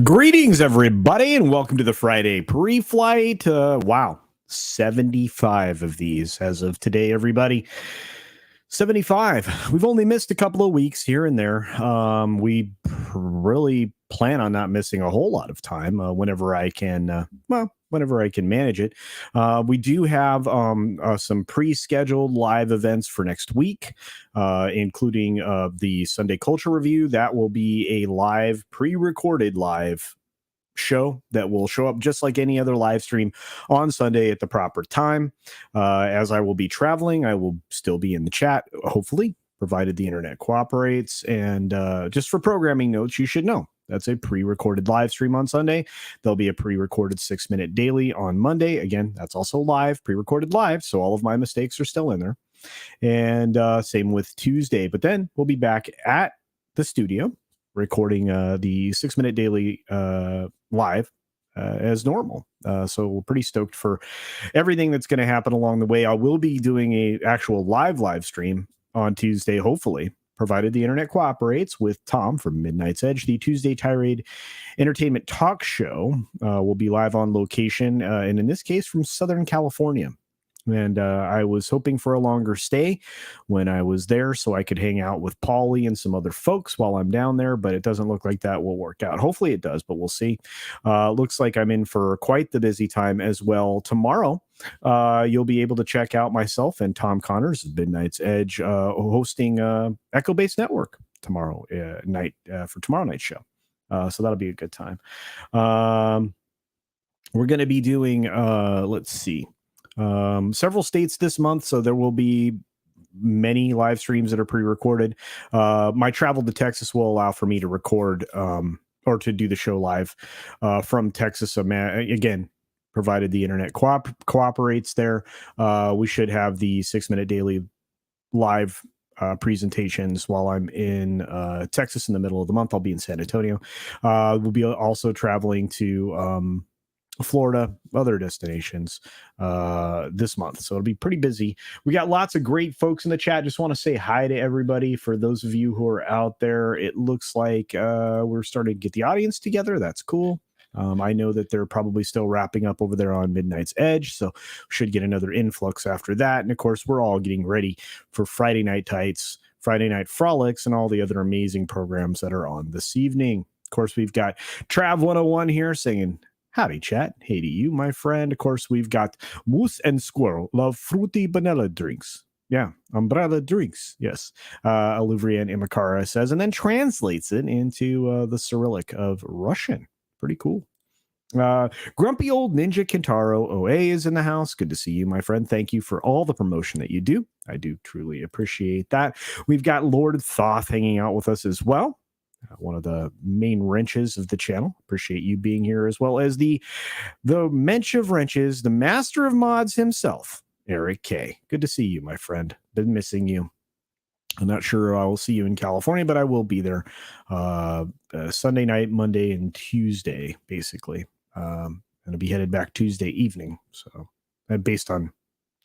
Greetings, everybody, and welcome to the Friday pre-flight. Wow, 75 of these as of today, everybody. 75. We've only missed a couple of weeks here and there. We really plan on not missing a whole lot of time whenever I can. Whenever I can manage it. We do have some pre-scheduled live events for next week, including the Sunday Culture Review. That will be a live, pre-recorded live show that will show up just like any other live stream on Sunday at the proper time. As I will be traveling, I will still be in the chat, hopefully, provided the internet cooperates. And just for programming notes, you should know that's a pre-recorded live stream on Sunday. There'll be a pre-recorded 6-minute daily on Monday. Again, that's also live, pre-recorded live. So all of my mistakes are still in there. And same with Tuesday. But then we'll be back at the studio recording the 6-minute daily live as normal. So we're pretty stoked for everything that's going to happen along the way. I will be doing a actual live stream on Tuesday, hopefully, provided the internet cooperates, with Tom from Midnight's Edge. The Tuesday Tirade Entertainment Talk Show will be live on location, and in this case from Southern California. And I was hoping for a longer stay when I was there so I could hang out with Paulie and some other folks while I'm down there, but it doesn't look like that will work out. Hopefully it does, but we'll see. Looks like I'm in for quite the busy time as well. Tomorrow, you'll be able to check out myself and Tom Connors of Midnight's Edge hosting Echo Base Network tomorrow night for tomorrow night's show. So that'll be a good time. We're going to be doing, let's see, several states this month, so there will be many live streams that are pre-recorded. My travel to Texas will allow for me to record or to do the show live from Texas. So, again, provided the internet cooperates there, we should have the 6-minute daily live presentations while I'm in Texas in the middle of the month. I'll be in San Antonio. We'll be also traveling to Florida, other destinations this month. So it'll be pretty busy. We got lots of great folks in the chat. Just want to say hi to everybody. For those of you who are out there, it looks like we're starting to get the audience together. That's cool. I know that they're probably still wrapping up over there on Midnight's Edge, so should get another influx after that. And of course, we're all getting ready for Friday Night Tights, Friday Night Frolics, and all the other amazing programs that are on this evening. Of course, we've got Trav 101 here saying, howdy, chat. Hey to you, my friend. Of course, we've got Moose and Squirrel love fruity vanilla drinks. Yeah, umbrella drinks. Yes. Olivrian Imakara says, and then translates it into the Cyrillic of Russian. Pretty cool. Grumpy old Ninja Kintaro OA is in the house. Good to see you, my friend. Thank you for all the promotion that you do. I do truly appreciate that. We've got Lord Thoth hanging out with us as well. One of the main wrenches of the channel. Appreciate you being here, as well as the mensch of wrenches, the master of mods himself, Eric K. Good to see you, my friend. Been missing you. I'm not sure I will see you in California, but I will be there Sunday night, Monday, and Tuesday, basically. And I'll be headed back Tuesday evening. So based on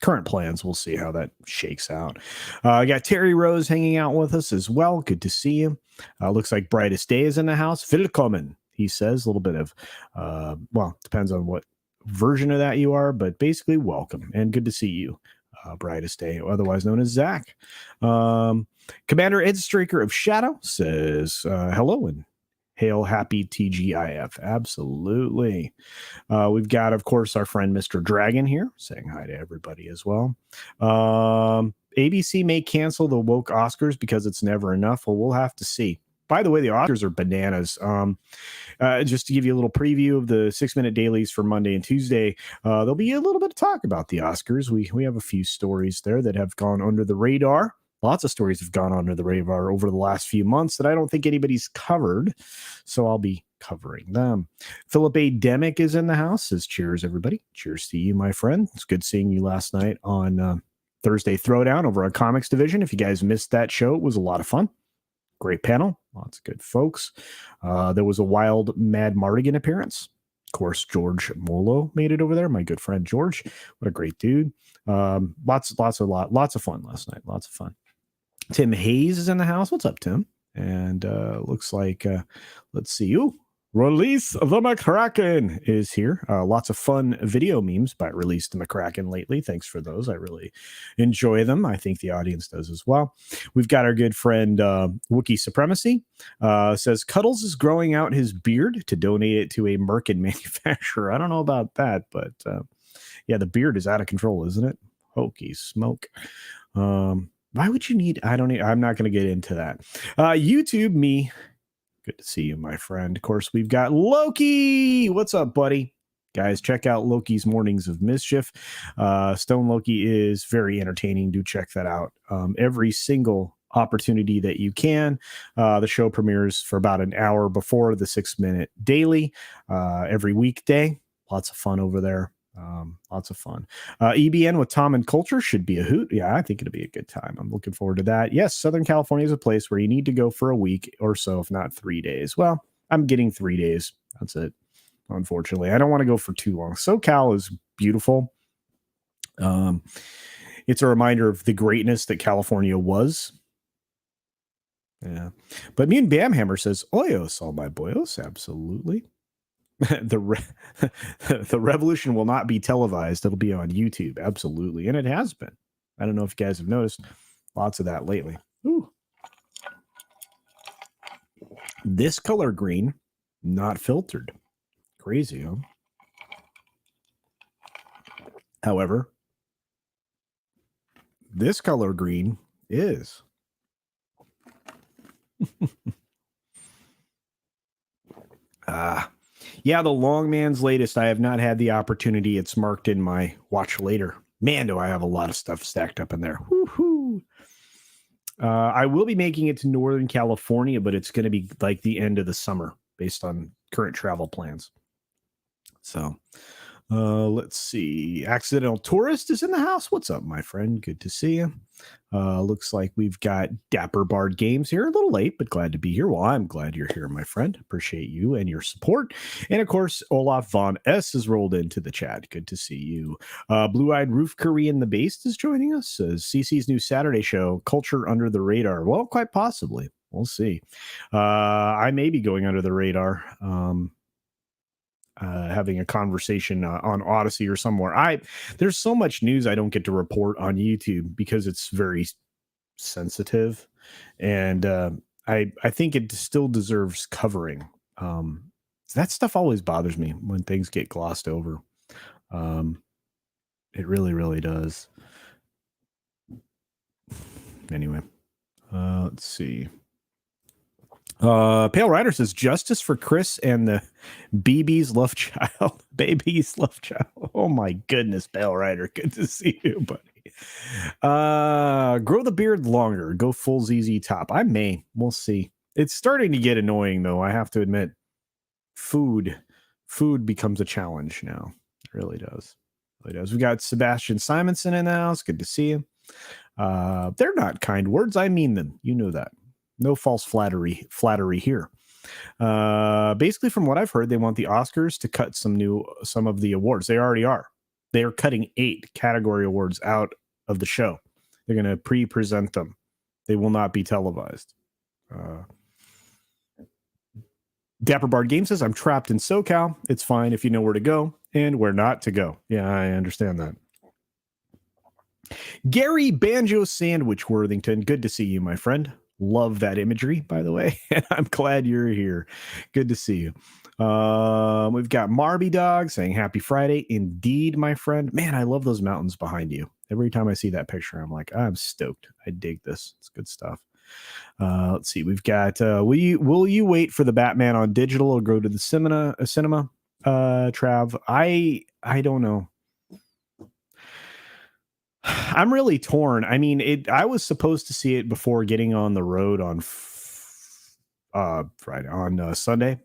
current plans, we'll see how that shakes out. I got Terry Rose hanging out with us as well. Good to see you. Looks like Brightest Day is in the house. Willkommen, he says. A little bit of, well, depends on what version of that you are, but basically welcome and good to see you. Brightest Day, otherwise known as Zach. Commander Ed Straker of Shadow says hello and hail happy TGIF. Absolutely. We've got, of course, our friend Mr. Dragon here saying hi to everybody as well. ABC may cancel the woke Oscars because it's never enough. Well, we'll have to see. By the way, the Oscars are bananas. Just to give you a little preview of the 6-minute dailies for Monday and Tuesday, there'll be a little bit of talk about the Oscars. We have a few stories there that have gone under the radar. Lots of stories have gone under the radar over the last few months that I don't think anybody's covered, so I'll be covering them. Philip A. Demick is in the house. Says cheers, everybody. Cheers to you, my friend. It's good seeing you last night on Thursday Throwdown over on Comics Division. If you guys missed that show, it was a lot of fun. Great panel. Lots of good folks. There was a wild Mad Mardigan appearance. Of course, George Molo made it over there. My good friend George. What a great dude. Lots of fun last night. Lots of fun. Tim Hayes is in the house. What's up, Tim? And looks like, let's see. Ooh, Release the McCracken is here. Lots of fun video memes by Release the McCracken lately. Thanks for those. I really enjoy them. I think the audience does as well. We've got our good friend Wookiee Supremacy. Says Cuddles is growing out his beard to donate it to a Merkin manufacturer. I don't know about that, but yeah, the beard is out of control, isn't it? Hokey smoke. Why would you need? I'm not going to get into that. YouTube me. Good to see you, my friend. Of course, we've got Loki. What's up, buddy? Guys, check out Loki's Mornings of Mischief. Stone Loki is very entertaining. Do check that out. Every single opportunity that you can. The show premieres for about an hour before the 6-minute daily every weekday. Lots of fun over there. Lots of fun. EBN with Tom and Culture should be a hoot. Yeah, I think it'll be a good time. I'm looking forward to that. Yes, Southern California is a place where you need to go for a week or so, if not 3 days. Well, I'm getting 3 days. That's it. Unfortunately, I don't want to go for too long. SoCal is beautiful. It's a reminder of the greatness that California was. Yeah, but me and Bamhammer says, Oyos, all my boyos. Absolutely. The revolution will not be televised. It'll be on YouTube. Absolutely. And it has been. I don't know if you guys have noticed lots of that lately. Ooh. This color green, not filtered. Crazy, huh? However, this color green is. Yeah, the long man's latest. I have not had the opportunity. It's marked in my watch later. Man, do I have a lot of stuff stacked up in there. Woo-hoo. I will be making it to Northern California, but it's going to be like the end of the summer based on current travel plans. So let's see. Accidental Tourist is in the house. What's up, my friend? Good to see you. Looks like we've got Dapper Bard Games here. A little late, but glad to be here. Well, I'm glad you're here, my friend. Appreciate you and your support. And of course, Olaf Von S has rolled into the chat. Good to see you. Blue-Eyed Roof Korean the Based is joining us. CC's new Saturday show, Culture Under the Radar. Well, quite possibly. We'll see. I may be going under the radar. Having a conversation on Odyssey or somewhere. There's so much news I don't get to report on YouTube because it's very sensitive, and I think it still deserves covering. That stuff always bothers me when things get glossed over. It really, really does. Anyway, let's see. Pale Rider says justice for Chris and the BB's love child. Baby's love child. Oh my goodness, Pale Rider. Good to see you, buddy. Grow the beard longer. Go full ZZ Top. I may. We'll see. It's starting to get annoying though. I have to admit. Food becomes a challenge now. It really does. It really does. We got Sebastian Simonson in the house. Good to see you. They're not kind words. I mean them. You know that. No false flattery here. Basically, from what I've heard, they want the Oscars to cut some of the awards. They already are. They are cutting 8 category awards out of the show. They're going to pre-present them. They will not be televised. Dapper Bard Game says, I'm trapped in SoCal. It's fine if you know where to go and where not to go. Yeah, I understand that. Gary Banjo Sandwich Worthington. Good to see you, my friend. Love that imagery, by the way. And I'm glad you're here. Good to see you. We've got Marby Dog saying happy Friday. Indeed, my friend. Man, I love those mountains behind you. Every time I see that picture, I'm like, I'm stoked. I dig this. It's good stuff. Let's see. We've got will you wait for the Batman on digital or go to the cinema? Trav, I don't know. I'm really torn. I mean, I was supposed to see it before getting on the road on Friday on Sunday.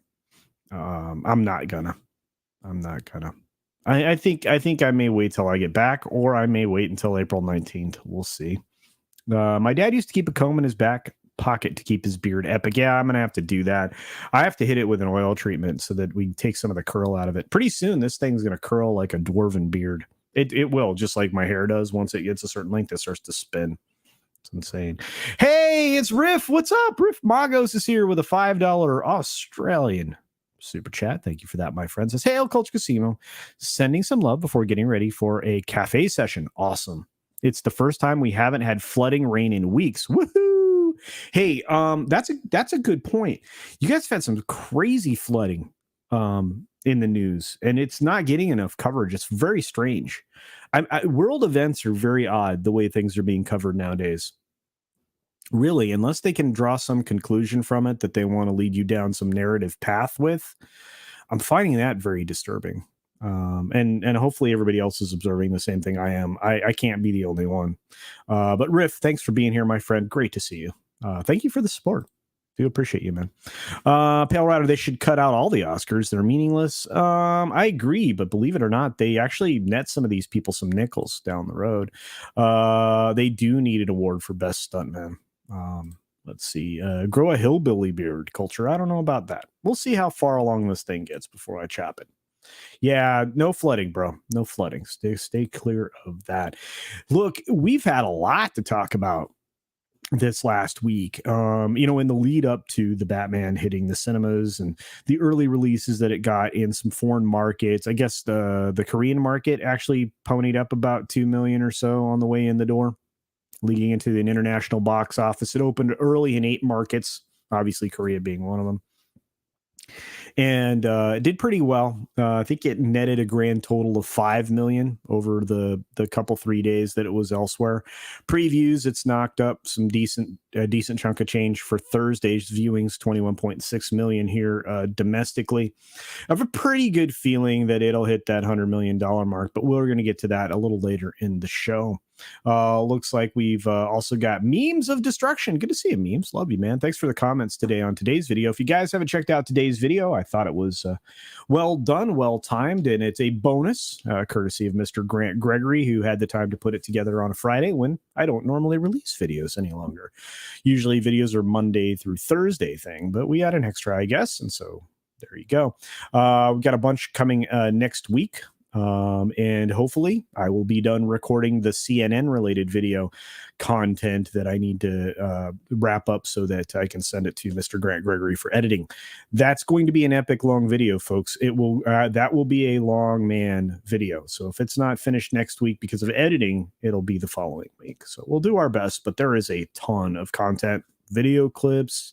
I'm not gonna. I think I may wait till I get back, or I may wait until April 19th. We'll see. My dad used to keep a comb in his back pocket to keep his beard epic. Yeah, I'm gonna have to do that. I have to hit it with an oil treatment so that we take some of the curl out of it. Pretty soon, this thing's gonna curl like a dwarven beard. It will, just like my hair does. Once it gets a certain length, it starts to spin. It's insane. Hey, it's Riff. What's up? Riff Magos is here with a $5 Australian super chat. Thank you for that, my friend. Says, "Hail Culture Casino, sending some love before getting ready for a cafe session. Awesome. It's the first time we haven't had flooding rain in weeks. Woohoo! Hey, that's a good point. You guys have had some crazy flooding in the news, and it's not getting enough coverage. It's very strange. World events are very odd the way things are being covered nowadays. Really, unless they can draw some conclusion from it that they want to lead you down some narrative path with, I'm finding that very disturbing. And hopefully everybody else is observing the same thing I am. I can't be the only one. But Riff, thanks for being here, my friend. Great to see you. Thank you for the support. Do appreciate you, man. Pale Rider, they should cut out all the Oscars. They're meaningless. I agree, but believe it or not, they actually net some of these people some nickels down the road. They do need an award for best stuntman. Let's see. Grow a hillbilly beard culture. I don't know about that. We'll see how far along this thing gets before I chop it. Yeah, no flooding, bro. No flooding. Stay clear of that. Look, we've had a lot to talk about this last week. In the lead up to the Batman hitting the cinemas and the early releases that it got in some foreign markets. I guess the Korean market actually ponied up about 2 million or so on the way in the door, leading into an international box office. It opened early in 8 markets, obviously Korea being one of them. And it did pretty well. I think it netted a grand total of 5 million over the couple 3 days that it was elsewhere. Previews, it's knocked up some decent chunk of change for Thursday's viewings, 21.6 million here domestically. I have a pretty good feeling that it'll hit that $100 million mark, but we're going to get to that a little later in the show. Looks like we've also got memes of destruction. Good to see you, memes. Love you, man. Thanks for the comments today on today's video. If you guys haven't checked out today's video, I thought it was well done, well timed, and it's a bonus courtesy of Mr. Grant Gregory, who had the time to put it together on a Friday when I don't normally release videos any longer. Usually videos are Monday through Thursday thing, but we had an extra, I guess, and so there you go. We've got a bunch coming next week. And hopefully I will be done recording the CNN related video content that I need to wrap up so that I can send it to Mr. Grant Gregory for editing. That's going to be an epic long video, folks. That will be a long man video. So if it's not finished next week because of editing, it'll be the following week. So we'll do our best, but there is a ton of content, video clips,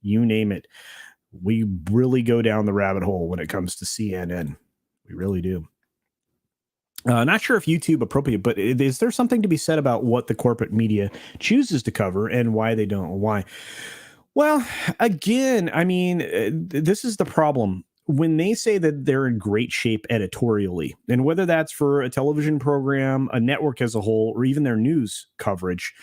you name it. We really go down the rabbit hole when it comes to CNN. We really do. Not sure if YouTube appropriate, but is there something to be said about what the corporate media chooses to cover and why they don't? Why? Well, again, I mean, this is the problem. When they say that they're in great shape editorially, and whether that's for a television program, a network as a whole, or even their news coverage,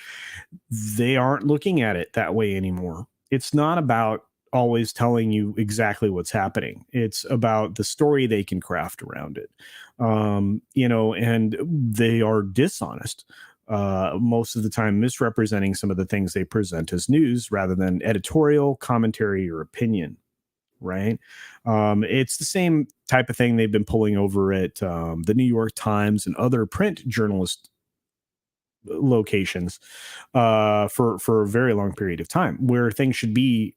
they aren't looking at it that way anymore. It's not about always telling you exactly what's happening. It's about the story they can craft around it. And they are dishonest most of the time, misrepresenting some of the things they present as news rather than editorial commentary or opinion. Right. It's the same type of thing they've been pulling over at the New York Times and other print journalist locations for a very long period of time, where things should be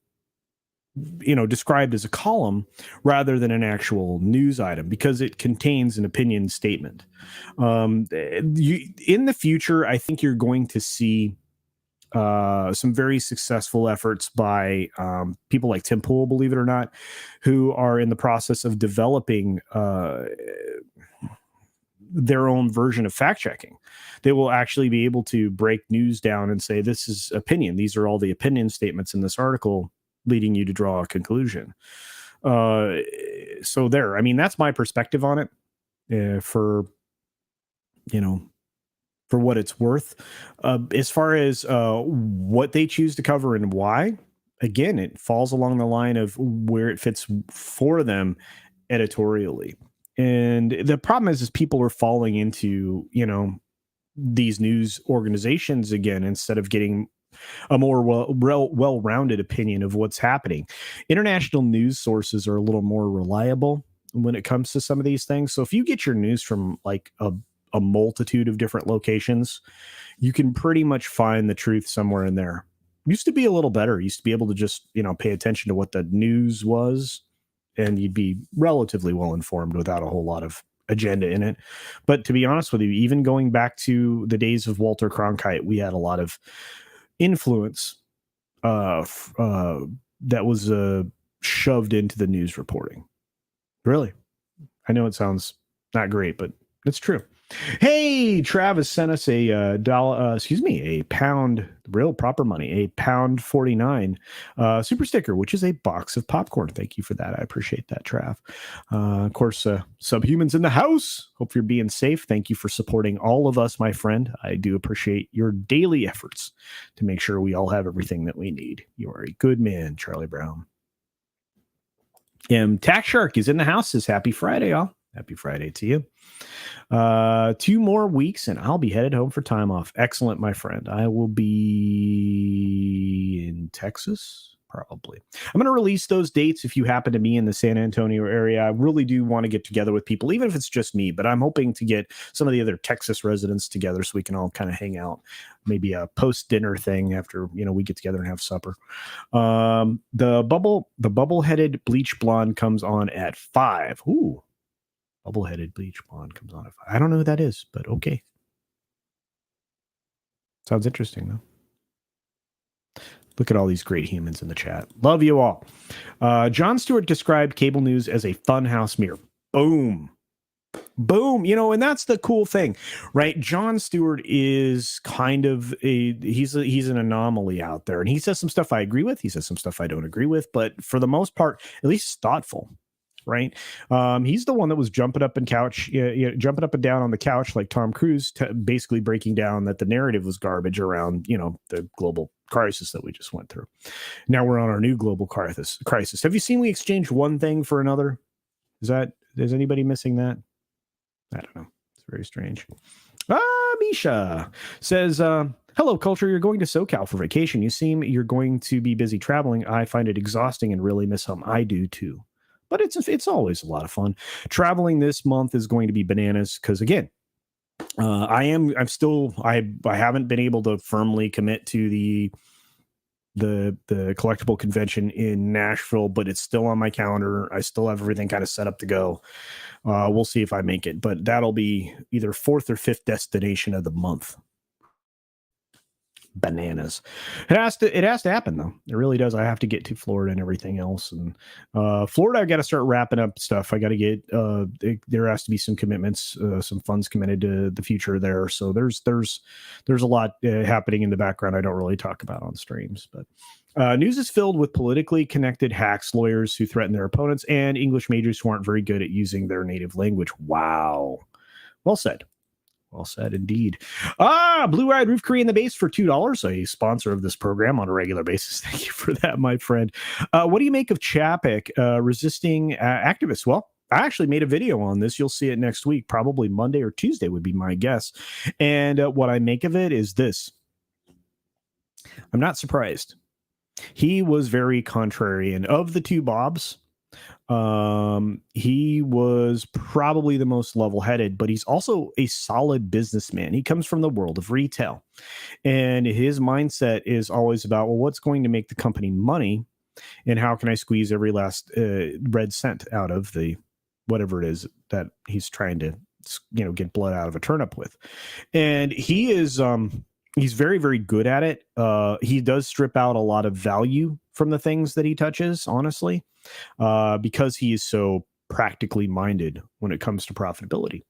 described as a column rather than an actual news item because it contains an opinion statement. In the future, I think you're going to see some very successful efforts by people like Tim Pool, believe it or not, who are in the process of developing their own version of fact checking. They will actually be able to break news down and say, this is opinion. These are all the opinion statements in this article, leading you to draw a conclusion. So there, I mean, that's my perspective on it for what it's worth. As far as what they choose to cover and why, again, it falls along the line of where it fits for them editorially. And the problem is people are falling into, these news organizations again, instead of getting a more well-rounded opinion of what's happening. International news sources are a little more reliable when it comes to some of these things. So if you get your news from like a multitude of different locations, you can pretty much find the truth somewhere in there. Used to be a little better. Used to be able to just, pay attention to what the news was and you'd be relatively well informed without a whole lot of agenda in it. But to be honest with you, even going back to the days of Walter Cronkite, we had a lot of influence that was shoved into the news reporting. Really, I know it sounds not great, but it's true. Hey, Travis sent us a pound, real proper money, a pound 49 super sticker, which is a box of popcorn. Thank you for that. I appreciate that, Trav. Of course, Subhumans in the house. Hope you're being safe. Thank you for supporting all of us, my friend. I do appreciate your daily efforts to make sure we all have everything that we need. You are a good man, Charlie Brown. Tax Shark is in the house. Says happy Friday, y'all. Happy Friday to you. 2 more weeks and I'll be headed home for time off. Excellent, my friend. I will be in Texas, probably. I'm going to release those dates if you happen to be in the San Antonio area. I really do want to get together with people, even if it's just me, but I'm hoping to get some of the other Texas residents together so we can all kind of hang out. Maybe a post-dinner thing after, we get together and have supper. The bubble-headed bleach blonde comes on at 5. Ooh. Bubble-headed bleach blonde comes on at 5. I don't know who that is, but okay. Sounds interesting, though. Look at all these great humans in the chat. Love you all. Jon Stewart described cable news as a funhouse mirror. Boom. Boom. And that's the cool thing, right? Jon Stewart is kind of he's an anomaly out there. And he says some stuff I agree with. He says some stuff I don't agree with. But for the most part, at least thoughtful. Right. He's the one that was jumping up and down on the couch like Tom Cruise, basically breaking down that the narrative was garbage around, the global crisis that we just went through. Now we're on our new global crisis. Have you seen we exchange one thing for another? Is anybody missing that? I don't know. It's very strange. Misha says, hello, Culture. You're going to SoCal for vacation. You seem you're going to be busy traveling. I find it exhausting and really miss home. I do too. But it's always a lot of fun. Traveling this month is going to be bananas because, again, I haven't been able to firmly commit to the collectible convention in Nashville, but it's still on my calendar. I still have everything kind of set up to go. We'll see if I make it, but that'll be either 4th or 5th destination of the month. Bananas. It has to happen though. It really does. I have to get to Florida and everything else. And Florida, I got to start wrapping up stuff. I got to get there has to be some commitments, some funds committed to the future there. So there's a lot happening in the background I don't really talk about on streams. But news is filled with politically connected hacks, lawyers who threaten their opponents, and English majors who aren't very good at using their native language. Wow. Well said. Well said, indeed. Blue-Eyed Roof Curry in the base for $2, a sponsor of this program on a regular basis. Thank you for that, my friend. What do you make of Chapek resisting activists? Well, I actually made a video on this. You'll see it next week, probably Monday or Tuesday would be my guess. And what I make of it is this. I'm not surprised. He was very contrarian. Of the two Bobs, he was probably the most level-headed, but he's also a solid businessman. He comes from the world of retail, and his mindset is always about, well, what's going to make the company money, and how can I squeeze every last red cent out of the whatever it is that he's trying to get blood out of a turnip with. And he is he's very, very good at it. He does strip out a lot of value from the things that he touches, honestly, because he is so practically minded when it comes to profitability.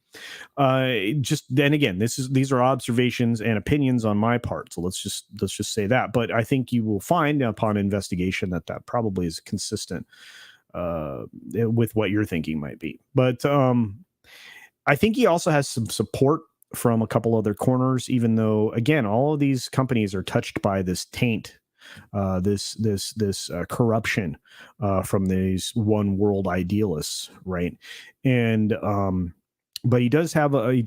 Just then again, these are observations and opinions on my part. So let's just say that. But I think you will find upon investigation that probably is consistent with what you're thinking might be. But I think he also has some support from a couple other corners, even though, again, all of these companies are touched by this taint, this corruption from these one world idealists, right? And but he does have a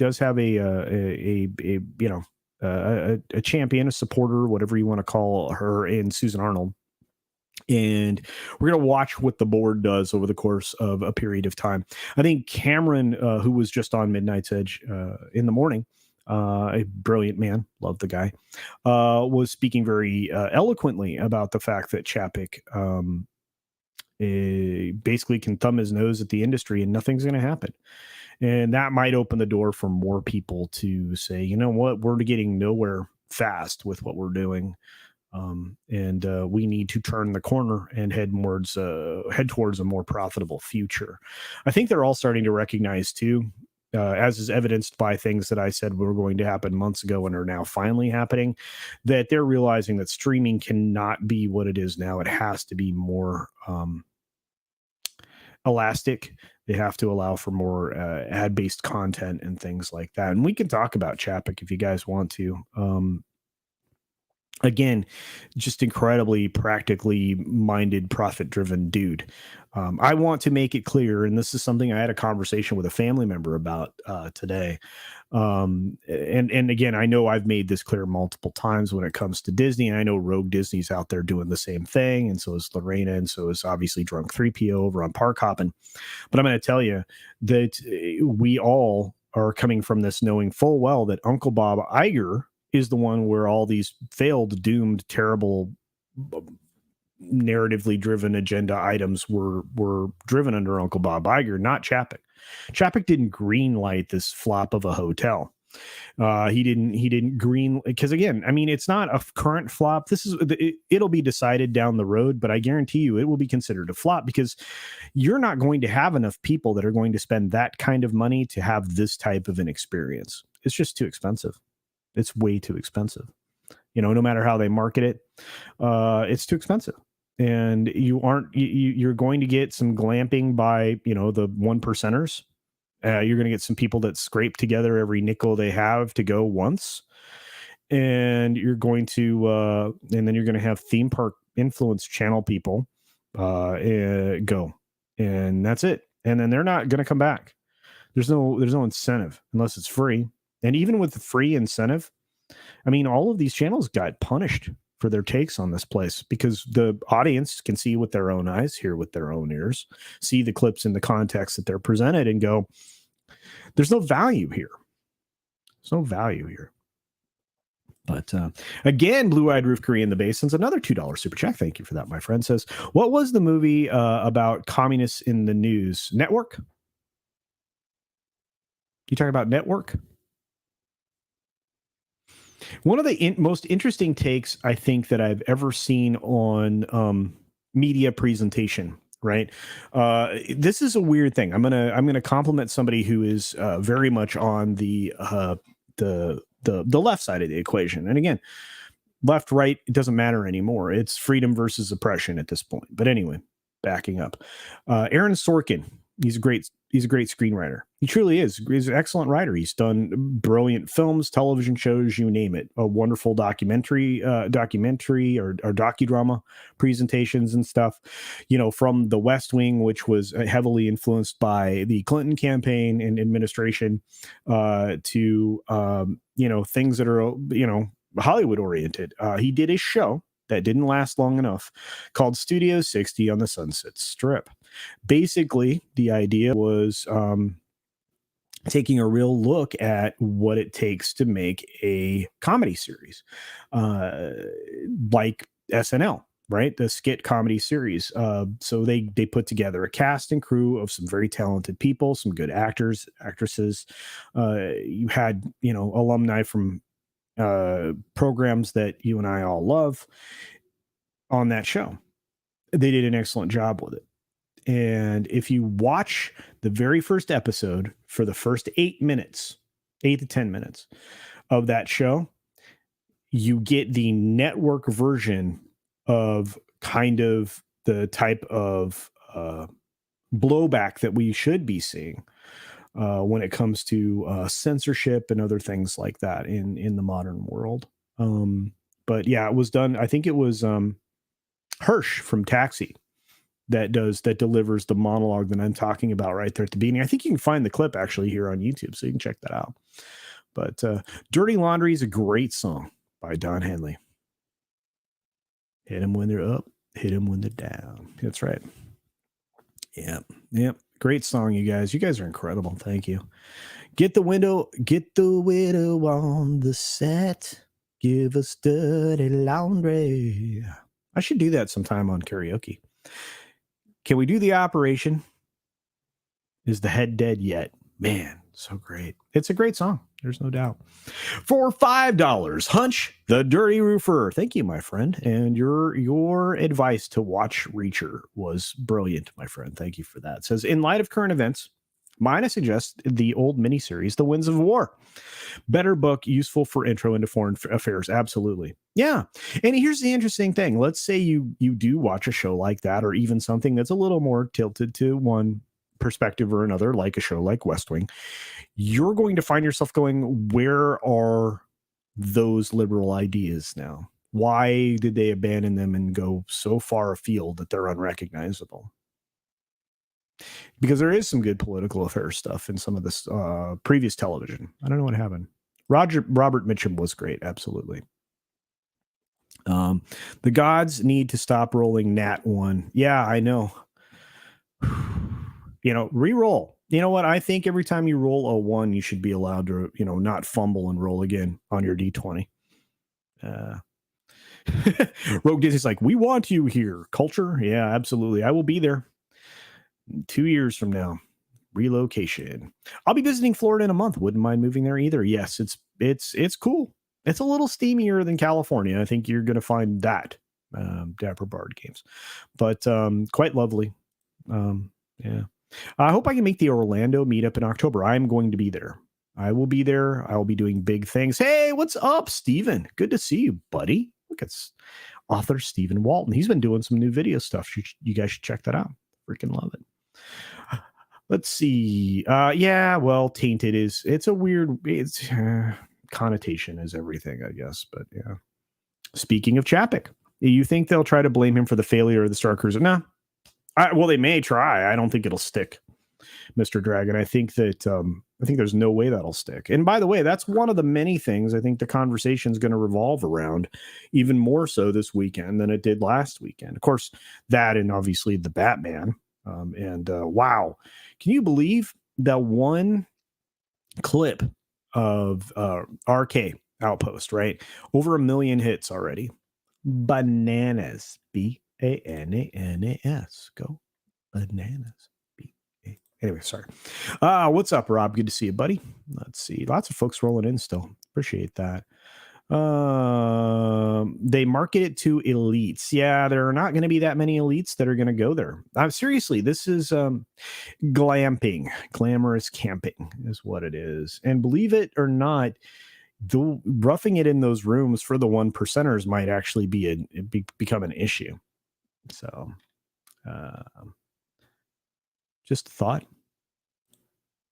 champion, a supporter, whatever you want to call her, in Susan Arnold. And we're going to watch what the board does over the course of a period of time. I think Cameron, who was just on Midnight's Edge in the morning, a brilliant man, love the guy, was speaking very eloquently about the fact that Chapek basically can thumb his nose at the industry and nothing's going to happen. And that might open the door for more people to say, you know what, we're getting nowhere fast with what we're doing. And we need to turn the corner and head towards a more profitable future. I think they're all starting to recognize too, as is evidenced by things that I said were going to happen months ago and are now finally happening, that they're realizing that streaming cannot be what it is now. It has to be more elastic. They have to allow for more ad-based content and things like that. And we can talk about Chapek if you guys want to. Again, just incredibly practically minded, profit driven dude. I want to make it clear, and this is something I had a conversation with a family member about today. And again, I know I've made this clear multiple times when it comes to Disney. And I know Rogue Disney's out there doing the same thing, and so is Lorena, and so is obviously Drunk 3PO over on Park Hoppin'. But I'm going to tell you that we all are coming from this knowing full well that Uncle Bob Iger is the one where all these failed, doomed, terrible, narratively driven agenda items were driven under Uncle Bob Iger, not Chapek. Chapek didn't greenlight this flop of a hotel. He didn't green, because again, I mean, it's not a current flop. It'll be decided down the road, but I guarantee you it will be considered a flop because you're not going to have enough people that are going to spend that kind of money to have this type of an experience. It's just too expensive. It's way too expensive. No matter how they market it, it's too expensive. And you're going to get some glamping by, the one percenters. You're going to get some people that scrape together every nickel they have to go once. And you're going to, and then you're going to have theme park influence channel people go. And that's it. And then they're not going to come back. There's no incentive unless it's free. And even with the free incentive, I mean, all of these channels got punished for their takes on this place because the audience can see with their own eyes, hear with their own ears, see the clips in the context that they're presented and go, there's no value here. There's no value here. But again, Blue-Eyed Roof Korea in the Basins, another $2 super chat. Thank you for that, my friend. Says, what was the movie about communists in the news? Network? You talking about Network? One of the most interesting takes I think that I've ever seen on media presentation. Right. This is a weird thing. I'm gonna compliment somebody who is very much on the left side of the equation. And again, left, right, it doesn't matter anymore. It's freedom versus oppression at this point. But anyway, backing up, Aaron Sorkin. He's a great screenwriter. He truly is. He's an excellent writer. He's done brilliant films, television shows, you name it. A wonderful documentary or docudrama presentations and stuff. From The West Wing, which was heavily influenced by the Clinton campaign and administration, to things that are Hollywood oriented. He did a show that didn't last long enough called Studio 60 on the Sunset Strip. Basically, the idea was taking a real look at what it takes to make a comedy series like SNL, right? The skit comedy series. So they put together a cast and crew of some very talented people, some good actors, actresses. You had, alumni from programs that you and I all love on that show. They did an excellent job with it. And if you watch the very first episode for the first 8 to 10 minutes of that show, you get the network version of kind of the type of blowback that we should be seeing when it comes to censorship and other things like that in the modern world. But yeah, it was done. I think it was Hirsch from Taxi that delivers the monologue that I'm talking about right there at the beginning. I think you can find the clip actually here on YouTube, so you can check that out. But Dirty Laundry is a great song by Don Henley. Hit them when they're up, hit them when they're down. That's right. Yep. Great song, you guys. You guys are incredible. Thank you. Get the widow on the set. Give us dirty laundry. I should do that sometime on karaoke. Can we do the operation? Is the head dead yet? Man, so great. It's a great song. There's no doubt. For $5, Hunch the Dirty Roofer. Thank you, my friend. And your advice to watch Reacher was brilliant, my friend. Thank you for that. It says, in light of current events, mine I suggest the old miniseries, The Winds of War. Better book, useful for intro into foreign affairs. Absolutely. Yeah. And here's the interesting thing. Let's say you do watch a show like that, or even something that's a little more tilted to one perspective or another, like a show like West Wing. You're going to find yourself going, where are those liberal ideas now? Why did they abandon them and go so far afield that they're unrecognizable? Because there is some good political affairs stuff in some of this previous television. I don't know what happened. Robert Mitchum was great. Absolutely. The gods need to stop rolling Nat 1. Yeah, I know. Re-roll. You know what? I think every time you roll a 1, you should be allowed to, not fumble and roll again on your D20. Rogue Disney's like, we want you here. Culture? Yeah, absolutely. I will be there 2 years from now. Relocation. I'll be visiting Florida in a month. Wouldn't mind moving there either. Yes, it's cool. It's a little steamier than California. I think you're going to find that. Dapper Bard games, but quite lovely. Yeah. I hope I can make the Orlando meetup in October. I'm going to be there. I will be there. I will be doing big things. Hey, what's up, Steven? Good to see you, buddy. Look, it's author Stephen Walton. He's been doing some new video stuff. You guys should check that out. Freaking love it. Let's see. Yeah, well, tainted it's a weird, connotation is everything, I guess. But yeah. Speaking of Chapek, you think they'll try to blame him for the failure of the Star Cruiser? No. Well, they may try. I don't think it'll stick, Mr. Dragon. I think there's no way that'll stick. And by the way, that's one of the many things I think the conversation is going to revolve around, even more so this weekend than it did last weekend. Of course, that and obviously the Batman. Wow, can you believe that one clip of RK Outpost, right? Over 1 million hits already. Bananas. Bananas. Go bananas. Anyway, sorry. What's up, Rob? Good to see you, buddy. Let's see. Lots of folks rolling in still. Appreciate that. They market it to elites. Yeah, there are not going to be that many elites that are going to go there. Seriously, this is glamping. Glamorous camping is what it is. And believe it or not, the roughing it in those rooms for the 1%ers might actually become an issue. So, just a thought.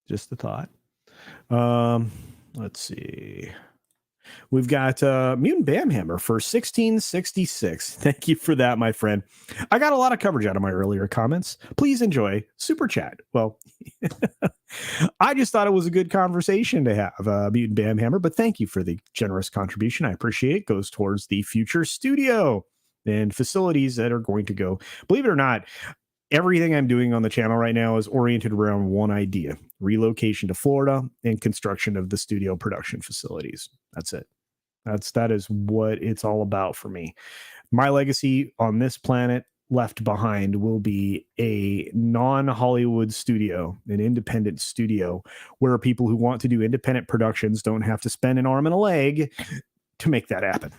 Just a thought. Let's see. We've got Mutant Bamhammer for 1666. Thank you for that, my friend. I got a lot of coverage out of my earlier comments. Please enjoy Super Chat. Well, I just thought it was a good conversation to have, Mutant Bamhammer, but thank you for the generous contribution. I appreciate it. Goes towards the future studio and facilities that are going to go. Believe it or not, everything I'm doing on the channel right now is oriented around one idea: relocation to Florida and construction of the studio production facilities. That's it. That is what it's all about for me. My legacy on this planet left behind will be a non-Hollywood studio, an independent studio where people who want to do independent productions don't have to spend an arm and a leg to make that happen.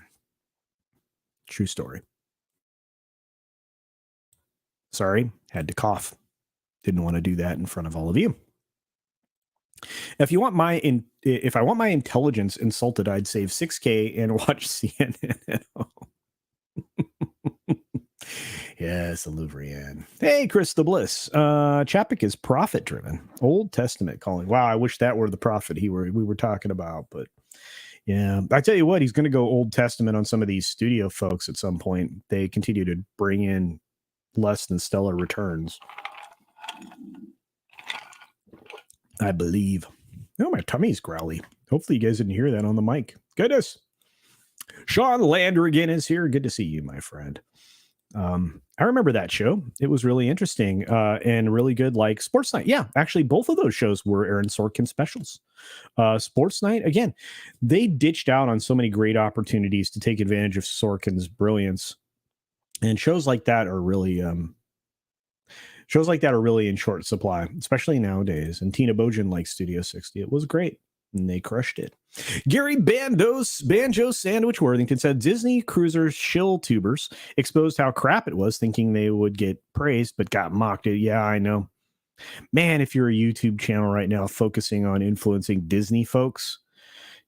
True story. Sorry, had to cough. Didn't want to do that in front of all of you. If I want my intelligence insulted, I'd save $6K and watch CNN at home. Yes, Louvrian. Hey, Chris the Bliss. Chapek is profit driven. Old Testament calling. Wow, I wish that were the prophet we were talking about. But yeah, I tell you what, he's going to go Old Testament on some of these studio folks at some point. They continue to bring in less than stellar returns, I believe. Oh, my tummy's growly. Hopefully you guys didn't hear that on the mic. Goodness. Sean Landrigan is here. Good to see you, my friend. I remember that show. It was really interesting and really good, like Sports Night. Yeah, actually, both of those shows were Aaron Sorkin specials. Sports Night, again, they ditched out on so many great opportunities to take advantage of Sorkin's brilliance. And shows like that are really Shows like that are really in short supply, especially nowadays. And Tina Bojan likes Studio 60. It was great. And they crushed it. Gary Banjo Sandwich Worthington said Disney cruiser shill tubers exposed how crap it was, thinking they would get praised, but got mocked. Yeah, I know. Man, if you're a YouTube channel right now focusing on influencing Disney folks,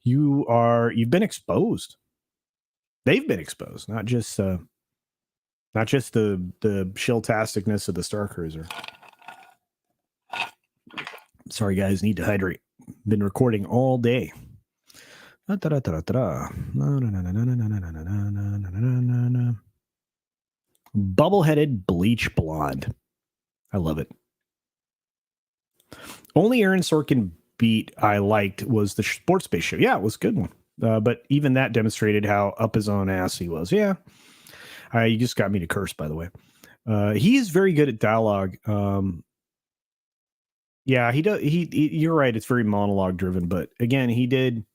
you've been exposed. They've been exposed, not just the shill-tasticness of the Star Cruiser. Sorry, guys, need to hydrate. Been recording all day. Bubble-headed bleach blonde. I love it. Only Aaron Sorkin beat I liked was the Sports Space Show. Yeah, it was a good one. But even that demonstrated how up his own ass he was. Yeah. You just got me to curse, by the way. He is very good at dialogue. Yeah, he does. You're right. It's very monologue driven, but again, he did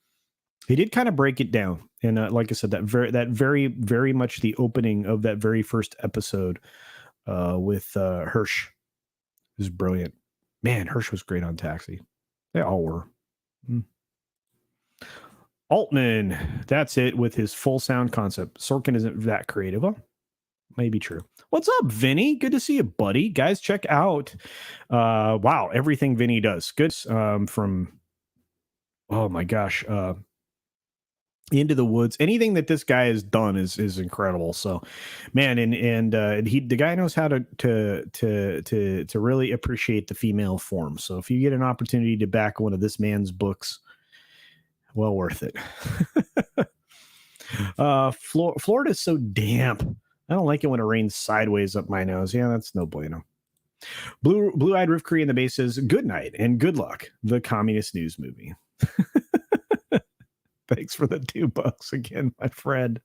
kind of break it down. And like I said, that very much the opening of that very first episode with Hirsch is brilliant. Man, Hirsch was great on Taxi. They all were. Altman, that's it with his full sound concept. Sorkin isn't that creative. Well, maybe true. What's up, Vinny? Good to see you, buddy. Guys, check out wow, everything Vinny does. Good from oh my gosh, Into the Woods. Anything that this guy has done is incredible. So, man, and the guy knows how to really appreciate the female form. So, if you get an opportunity to back one of this man's books, well worth it. Florida's so damp. I don't like it when it rains sideways up my nose. Yeah, that's no bueno. Blue-eyed Roof Cree in the base says, good night and good luck. The Communist News Movie. Thanks for the $2 again, my friend.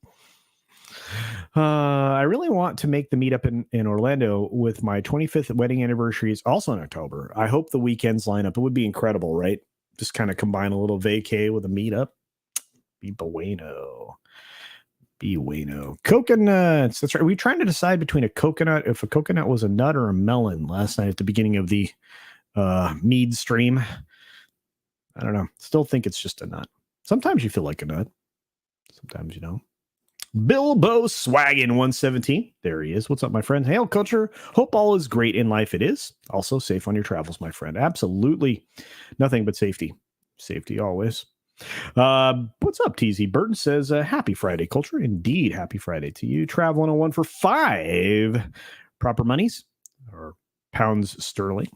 I really want to make the meetup in Orlando with my 25th wedding anniversary is also in October. I hope the weekends line up. It would be incredible, right? Just kind of combine a little vacay with a meetup. Be bueno. Coconuts. That's right. We were trying to decide between if a coconut was a nut or a melon last night at the beginning of the mead stream. I don't know. Still think it's just a nut. Sometimes you feel like a nut. Sometimes you don't. Bilbo Swaggin 117. There he is. What's up, my friend? Hail, Culture. Hope all is great in life. It is. Also safe on your travels, my friend. Absolutely. Nothing but safety. Safety always. What's up, TZ? Burton says, happy Friday, Culture. Indeed, happy Friday to you. Travel 101 for 5 proper monies or pounds sterling.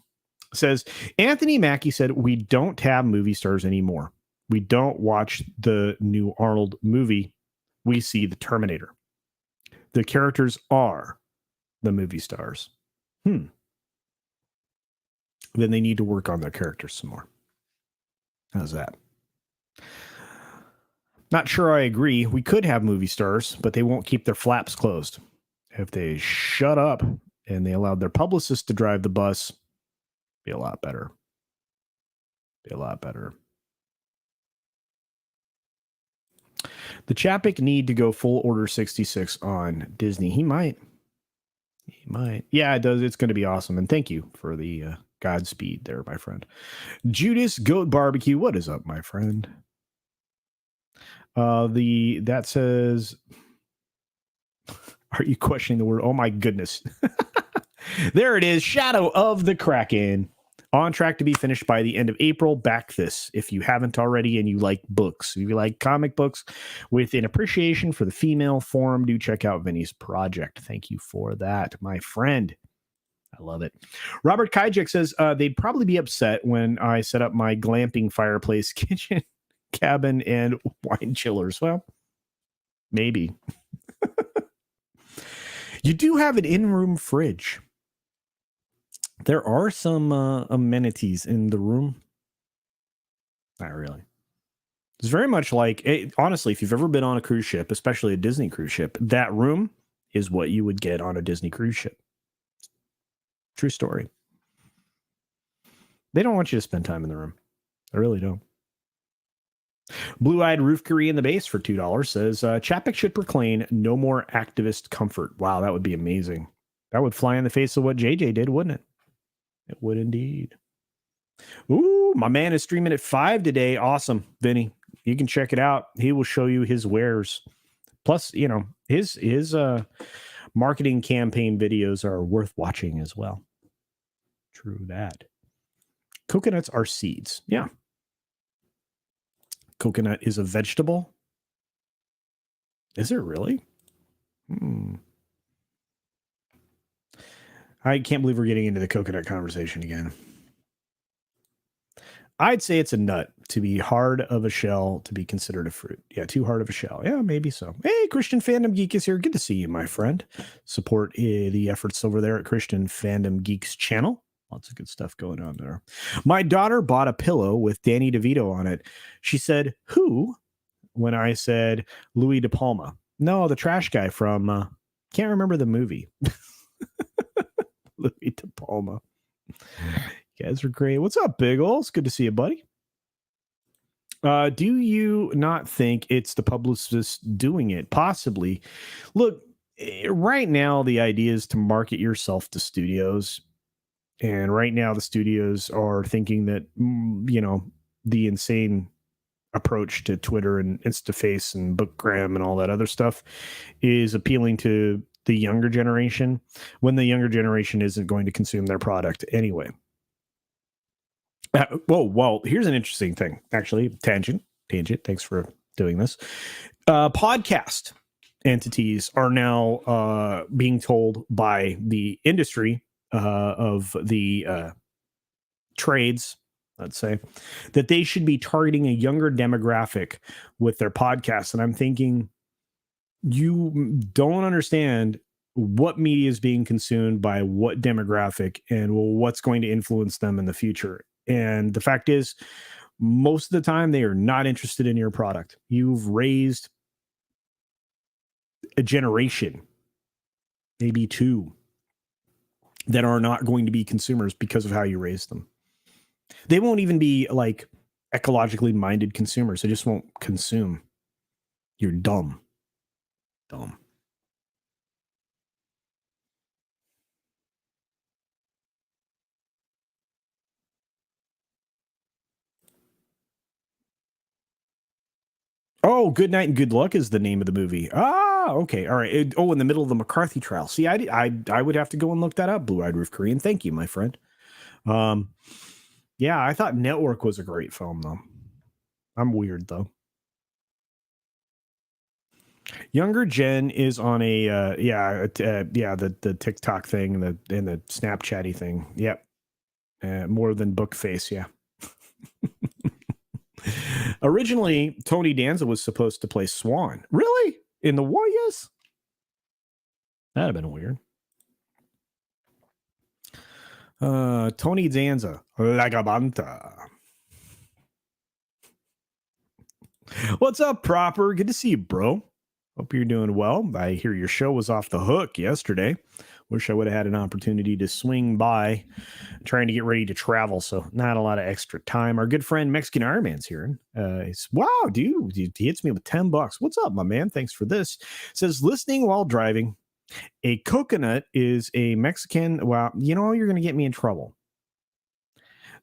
Says, Anthony Mackie said, we don't have movie stars anymore. We don't watch the new Arnold movie. We see the Terminator. The characters are the movie stars. Then they need to work on their characters some more. How's that? Not sure I agree. We could have movie stars, but they won't keep their flaps closed. If they shut up and they allowed their publicist to drive the bus, be a lot better. The Chapek need to go full Order 66 on Disney. He might. Yeah, it does. It's going to be awesome. And thank you for the Godspeed there, my friend. Judas Goat Barbecue. What is up, my friend? That says, are you questioning the word? Oh my goodness. There it is. Shadow of the Kraken. On track to be finished by the end of April. Back this if you haven't already and you like books. If you like comic books with an appreciation for the female form, do check out Vinny's project. Thank you for that, my friend. I love it. Robert Kijek says they'd probably be upset when I set up my glamping fireplace, kitchen, cabin, and wine chillers. Well, maybe. You do have an in-room fridge. There are some amenities in the room. Not really. It's very much like, honestly, if you've ever been on a cruise ship, especially a Disney cruise ship, that room is what you would get on a Disney cruise ship. True story. They don't want you to spend time in the room. They really don't. Blue-eyed Roof Curry in the base for $2 says, Chapek should proclaim no more activist comfort. Wow, that would be amazing. That would fly in the face of what JJ did, wouldn't it? It would indeed. Ooh, my man is streaming at 5 today. Awesome, Vinny. You can check it out. He will show you his wares. Plus, his marketing campaign videos are worth watching as well. True that. Coconuts are seeds. Yeah. Coconut is a vegetable. Is it really? I can't believe we're getting into the coconut conversation again. I'd say it's a nut to be hard of a shell to be considered a fruit. Yeah, too hard of a shell. Yeah, maybe so. Hey, Christian Fandom Geek is here. Good to see you, my friend. Support the efforts over there at Christian Fandom Geek's channel. Lots of good stuff going on there. My daughter bought a pillow with Danny DeVito on it. She said, "Who?" When I said Louis De Palma. No, the trash guy from, can't remember the movie. Louis De Palma. You guys are great. What's up, Big Ol'? It's good to see you, buddy. Do you not think it's the publicist doing it? Possibly. Look, right now, the idea is to market yourself to studios. And right now, the studios are thinking that, the insane approach to Twitter and Instaface and Bookgram and all that other stuff is appealing to the younger generation when the younger generation isn't going to consume their product anyway. Well, here's an interesting thing. Actually, tangent. Thanks for doing this. Podcast entities are now being told by the industry of the trades, let's say, that they should be targeting a younger demographic with their podcasts. And I'm thinking, you don't understand what media is being consumed by what demographic and what's going to influence them in the future. And the fact is, most of the time, they are not interested in your product. You've raised a generation, maybe two, that are not going to be consumers because of how you raised them. They won't even be like ecologically minded consumers. They just won't consume. You're dumb. Dumb. Oh, Good Night and Good Luck is the name of the movie. Ah, okay. All right. In the middle of the McCarthy trial. See, I would have to go and look that up. Blue-Eyed Roof Korean. Thank you, my friend. Yeah, I thought Network was a great film, though. I'm weird, though. Younger Jen is on the TikTok thing and the Snapchatty thing. Yep. More than Bookface, yeah. Originally, Tony Danza was supposed to play Swan. Really? In the Warriors? That'd have been weird. Tony Danza, Lagabanta. What's up, Proper? Good to see you, bro. Hope you're doing well. I hear your show was off the hook yesterday. Wish I would have had an opportunity to swing by. I'm trying to get ready to travel, so not a lot of extra time. Our good friend Mexican Iron Man's here. Wow, dude, he hits me with $10. What's up, my man? Thanks for this. Says listening while driving. A coconut is a Mexican. Well, you're going to get me in trouble.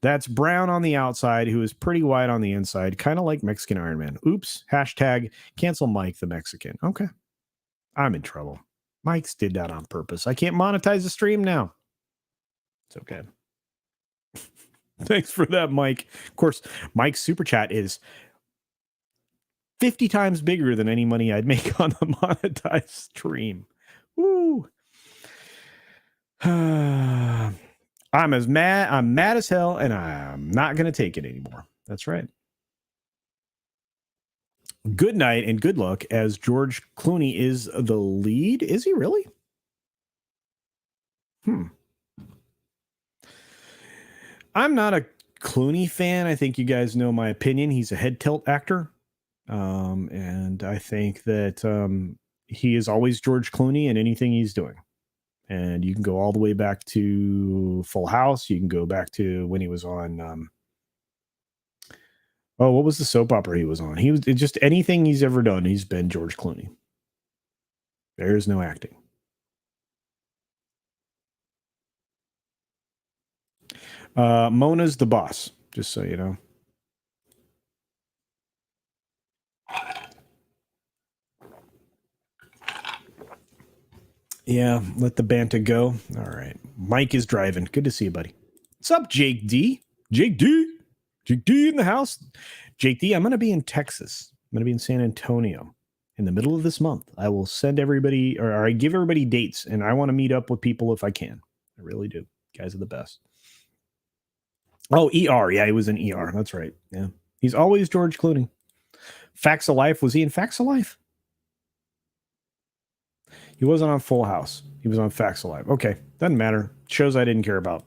That's brown on the outside, who is pretty white on the inside, kind of like Mexican Iron Man. Oops. Hashtag cancel Mike the Mexican. Okay. I'm in trouble. Mike's did that on purpose. I can't monetize the stream now. It's okay. Thanks for that, Mike. Of course, Mike's super chat is 50 times bigger than any money I'd make on the monetized stream. Woo. I'm mad as hell, and I'm not going to take it anymore. That's right. Good night and good luck, as George Clooney is the lead. Is he really? I'm not a Clooney fan. I think you guys know my opinion. He's a head tilt actor. And I think that he is always George Clooney in anything he's doing. And you can go all the way back to Full House. You can go back to when he was on what was the soap opera he was on? He was just anything he's ever done, he's been George Clooney. There is no acting. Mona's the boss, just so you know. Yeah, let the banta go. All right. Mike is driving. Good to see you, buddy. What's up, Jake D? Jake D? Jake D in the house? Jake D, I'm going to be in Texas. I'm going to be in San Antonio in the middle of this month. I will send everybody, or I give everybody dates, and I want to meet up with people if I can. I really do. You guys are the best. Oh, ER. Yeah, he was in ER. That's right. Yeah. He's always George Clooney. Facts of Life. Was he in Facts of Life? He wasn't on Full House. He was on Facts of Life. Okay. Doesn't matter. Shows I didn't care about.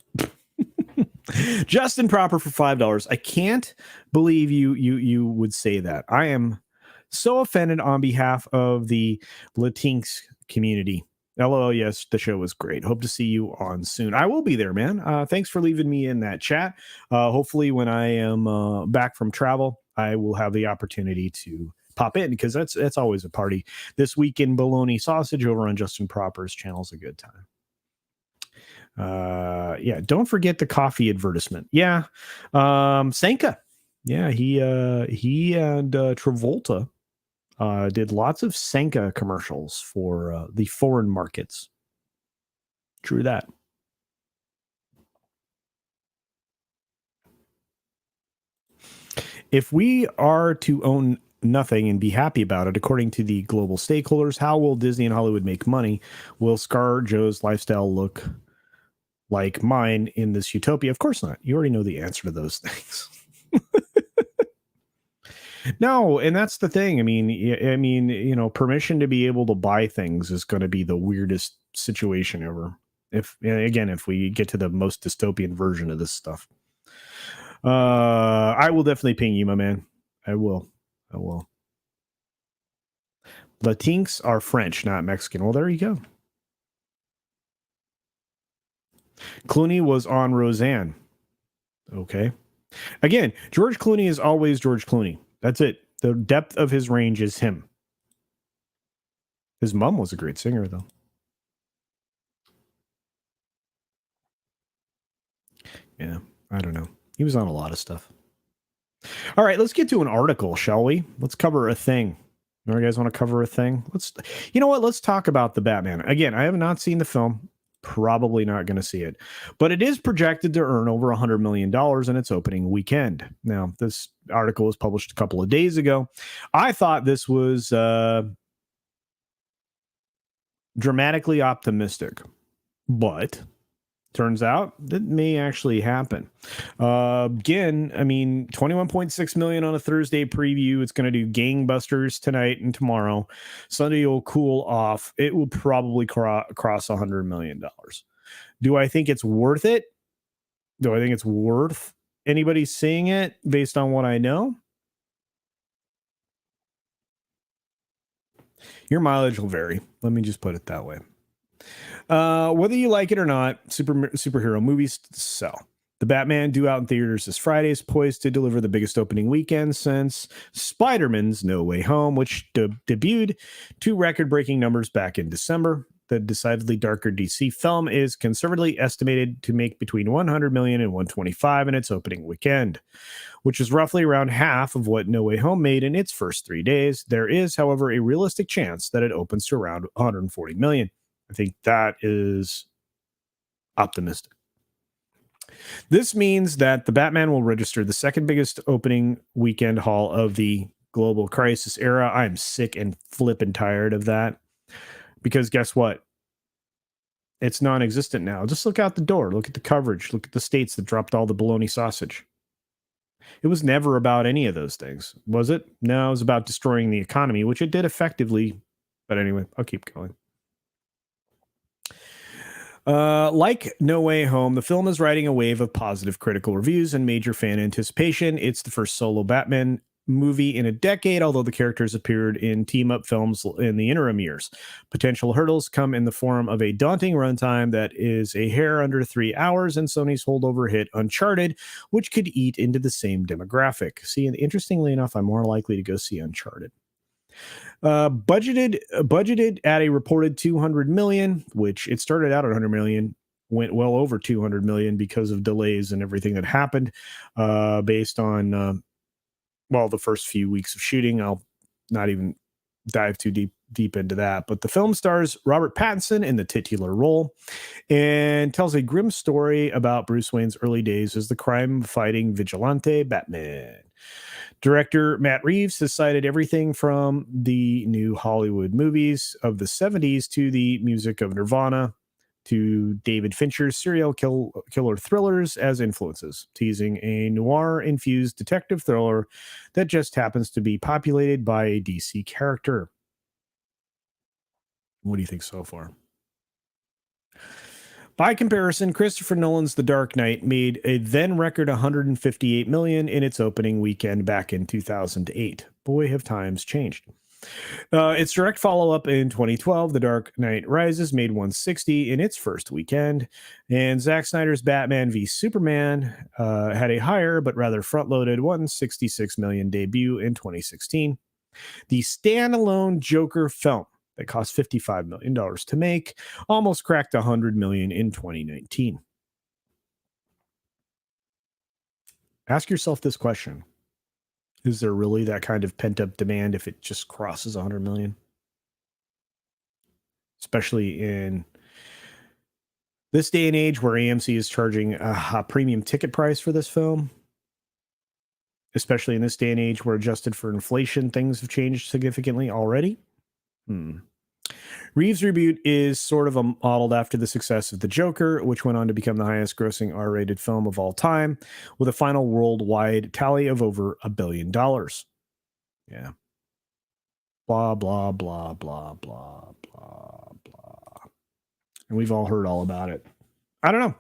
Justin Proper for $5. I can't believe you would say that. I am so offended on behalf of the Latinx community. LOL, yes, the show was great. Hope to see you on soon. I will be there, man. Thanks for leaving me in that chat. Hopefully, when I am back from travel, I will have the opportunity to pop in because that's always a party. This week in Bologna Sausage over on Justin Proper's channel is a good time. Yeah, don't forget the coffee advertisement. Yeah, Senka. Yeah, he and Travolta did lots of Senka commercials for the foreign markets. True that. If we are to own nothing and be happy about it, according to the global stakeholders, how will Disney and Hollywood make money? Will Scar Joe's lifestyle look like mine in this utopia? Of course not. You already know the answer to those things. No, and that's the thing. I mean, you know, permission to be able to buy things is going to be the weirdest situation ever. If again, if we get to the most dystopian version of this stuff, I will definitely ping you, my man. I will. Latinx are French, not Mexican. Well, there you go. Clooney was on Roseanne. Okay. Again, George Clooney is always George Clooney. That's it. The depth of his range is him. His mom was a great singer, though. Yeah, I don't know. He was on a lot of stuff. All right, let's get to an article, shall we? Let's cover a thing. You guys want to cover a thing? You know what? Let's talk about the Batman. Again, I have not seen the film. Probably not going to see it, but it is projected to earn over $100 million in its opening weekend. Now, this article was published a couple of days ago. I thought this was dramatically optimistic, but turns out that may actually happen. Again, I mean, 21.6 million on a Thursday preview. It's going to do gangbusters tonight and tomorrow. Sunday will cool off. It will probably cross $100 million. Do I think it's worth it? Do I think it's worth anybody seeing it based on what I know? Your mileage will vary. Let me just put it that way. Whether you like it or not, superhero movies sell. The Batman due out in theaters this Friday is poised to deliver the biggest opening weekend since Spider-Man's No Way Home, which debuted to record-breaking numbers back in December. The decidedly darker DC film is conservatively estimated to make between 100 million and 125 in its opening weekend, which is roughly around half of what No Way Home made in its first 3 days. There is, however, a realistic chance that it opens to around 140 million. I think that is optimistic. This means that the Batman will register the second biggest opening weekend haul of the global crisis era. I'm sick and flippin' tired of that because guess what? It's non-existent now. Just look out the door. Look at the coverage. Look at the states that dropped all the bologna sausage. It was never about any of those things, was it? No, it was about destroying the economy, which it did effectively. But anyway, I'll keep going. Like No Way Home, the film is riding a wave of positive critical reviews and major fan anticipation. It's the first solo Batman movie in a decade, although the characters appeared in team-up films in the interim years. Potential hurdles come in the form of a daunting runtime that is a hair under 3 hours, and Sony's holdover hit Uncharted, which could eat into the same demographic. See, and interestingly enough, I'm more likely to go see Uncharted. Budgeted at a reported 200 million, which it started out at 100 million, went well over 200 million because of delays and everything that happened, based on the first few weeks of shooting. I'll not even dive too deep into that. But the film stars Robert Pattinson in the titular role and tells a grim story about Bruce Wayne's early days as the crime-fighting vigilante Batman. Director Matt Reeves has cited everything from the new Hollywood movies of the 70s to the music of Nirvana to David Fincher's serial killer thrillers as influences, teasing a noir-infused detective thriller that just happens to be populated by a DC character. What do you think so far? By comparison, Christopher Nolan's The Dark Knight made a then record 158 million in its opening weekend back in 2008. Boy, have times changed. Its direct follow-up in 2012, The Dark Knight Rises, made 160 in its first weekend, and Zack Snyder's Batman v Superman had a higher but rather front-loaded 166 million debut in 2016. The standalone Joker film that cost $55 million to make almost cracked $100 million in 2019. Ask yourself this question. Is there really that kind of pent-up demand if it just crosses 100 million? Especially in this day and age where AMC is charging a premium ticket price for this film. Especially in this day and age where, adjusted for inflation, things have changed significantly already. Reeves' reboot is sort of modeled after the success of The Joker, which went on to become the highest grossing R-rated film of all time, with a final worldwide tally of over $1 billion. Yeah. Blah, blah, blah, blah, blah, blah, blah. And we've all heard all about it. I don't know.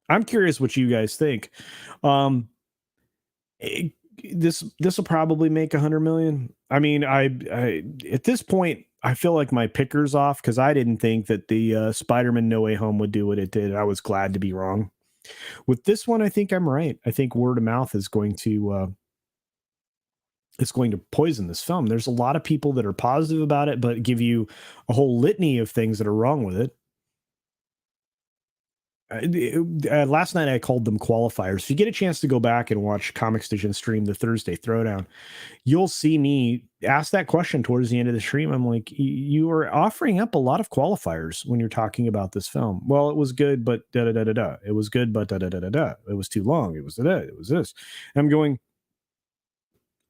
I'm curious what you guys think. This will probably make 100 million. I mean, I at this point, I feel like my picker's off because I didn't think that the Spider-Man No Way Home would do what it did. I was glad to be wrong. With this one, I think I'm right. I think word of mouth is going to it's going to poison this film. There's a lot of people that are positive about it, but give you a whole litany of things that are wrong with it. Last night I called them qualifiers. If you get a chance to go back and watch Comic Station stream the Thursday Throwdown, you'll see me ask that question towards the end of the stream. I'm like, you are offering up a lot of qualifiers when you're talking about this film. Well, it was good, but da da da da da. It was good, but da da da da da. It was too long. It was da da. It was this. And I'm going,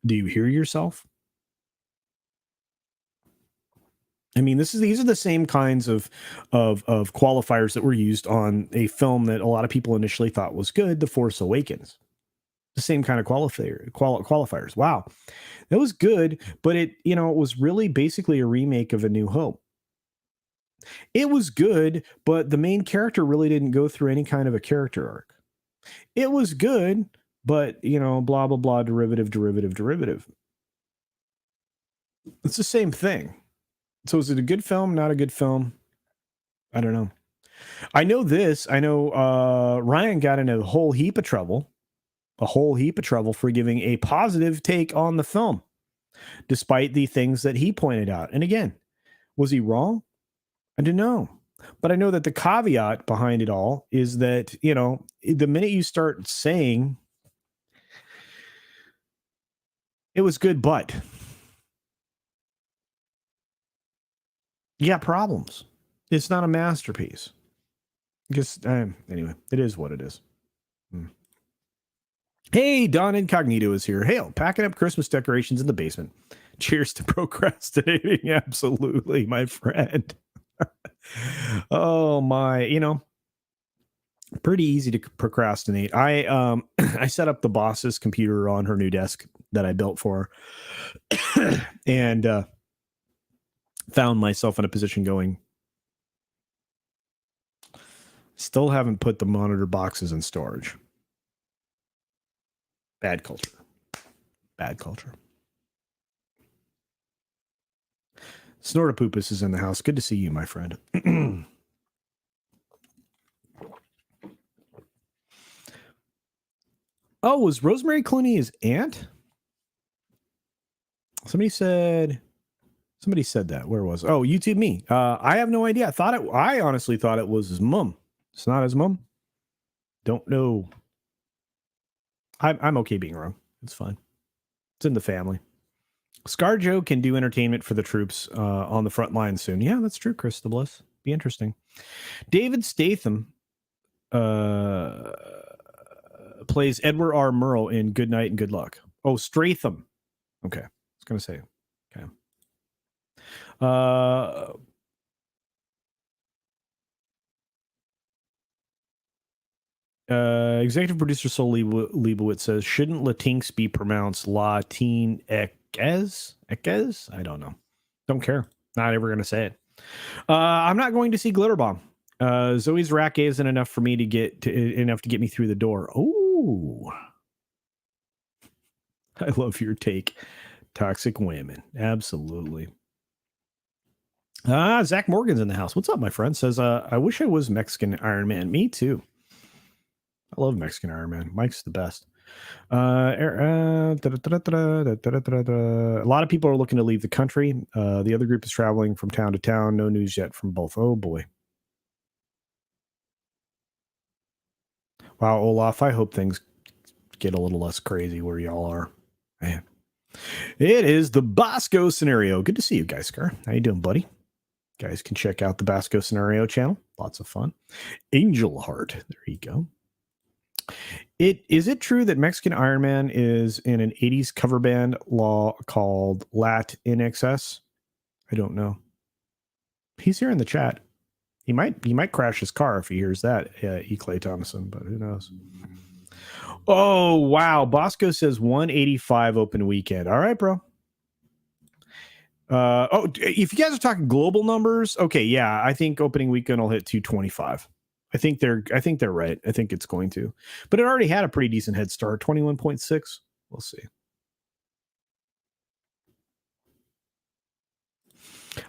do you hear yourself? I mean, these are the same kinds of qualifiers that were used on a film that a lot of people initially thought was good, The Force Awakens. The same kind of qualifiers. Wow, that was good, but it was really basically a remake of A New Hope. It was good, but the main character really didn't go through any kind of a character arc. It was good, but blah blah blah, derivative. It's the same thing. So is it a good film? Not a good film? I don't know. I know this. I know Ryan got in a whole heap of trouble for giving a positive take on the film, despite the things that he pointed out. And again, was he wrong? I don't know. But I know that the caveat behind it all is that, the minute you start saying it was good, but you got problems. It's not a masterpiece. Because anyway, it is what it is. Hey, Don Incognito is here. Hail, packing up Christmas decorations in the basement. Cheers to procrastinating. Absolutely, my friend. Oh my, pretty easy to procrastinate. I I set up the boss's computer on her new desk that I built for her and found myself in a position going, still haven't put the monitor boxes in storage. Bad culture. Snortapoopus is in the house. Good to see you, my friend. Oh, was Rosemary Clooney his aunt? Somebody said that. Where was? Oh, YouTube me. I have no idea. I honestly thought it was his mom. It's not his mom. Don't know. I'm okay being wrong. It's fine. It's in the family. ScarJo can do entertainment for the troops on the front line soon. Yeah, that's true, Chris the Bliss. Be interesting. David Statham plays Edward R. Murrow in Good Night and Good Luck. Oh, Stratham. Okay. I was going to say. Okay. Executive producer Sol Leibowitz says, shouldn't Latinx be pronounced Latin Ekez? Ekez? I don't know. Don't care. Not ever going to say it. I'm not going to see Glitterbomb. Zoe's rack isn't enough for me to get me through the door. Oh, I love your take. Toxic women. Absolutely. Zach Morgan's in the house. What's up, my friend? Says, I wish I was Mexican Iron Man. Me too. I love Mexican Iron Man. Mike's the best. A lot of people are looking to leave the country. The other group is traveling from town to town. No news yet from both. Oh, boy. Wow, Olaf, I hope things get a little less crazy where y'all are. Man. It is the Bosco Scenario. Good to see you guys, Scar. How you doing, buddy? Guys can check out the Bosco Scenario channel. Lots of fun. Angel Heart. There you go. Is it true that Mexican Iron Man is in an 80s cover band law called Lat in Excess? I don't know. He's here in the chat. He might crash his car if he hears that, E. Clay Thomason, but who knows? Oh, wow. Bosco says 185 open weekend. All right, bro. If you guys are talking global numbers, okay, yeah, I think opening weekend will hit 225. I think they're right. I think it's going to. But it already had a pretty decent head start, 21.6. We'll see.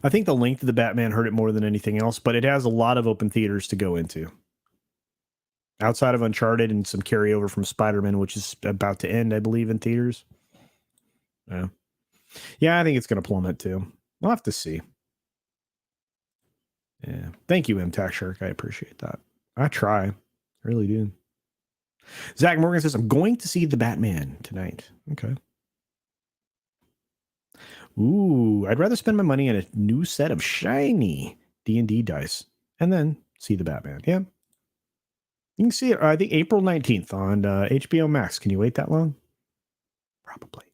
I think the length of the Batman hurt it more than anything else, but it has a lot of open theaters to go into. Outside of Uncharted and some carryover from Spider-Man, which is about to end, I believe, in theaters. Yeah, I think it's going to plummet too. We'll have to see. Yeah. Thank you, MTac Shark. I appreciate that. I try. I really do. Zach Morgan says, I'm going to see the Batman tonight. Okay. Ooh, I'd rather spend my money on a new set of shiny D&D dice and then see the Batman. Yeah. You can see it, I think, April 19th on HBO Max. Can you wait that long? Probably.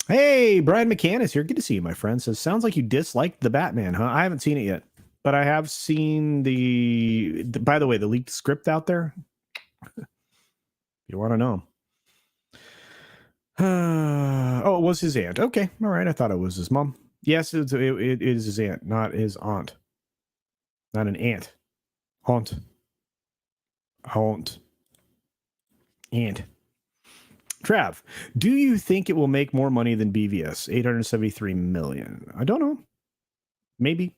Hey, Brian McCann is here. Good to see you, my friend. Says, sounds like you disliked the Batman, huh? I haven't seen it yet, but I have seen by the way, the leaked script out there. You want to know. Oh, it was his aunt. Okay. All right. I thought it was his mom. Yes, it is his aunt, not his aunt. Not an aunt. Aunt. Aunt. Trav, do you think it will make more money than BVS? 873 million. I don't know. Maybe.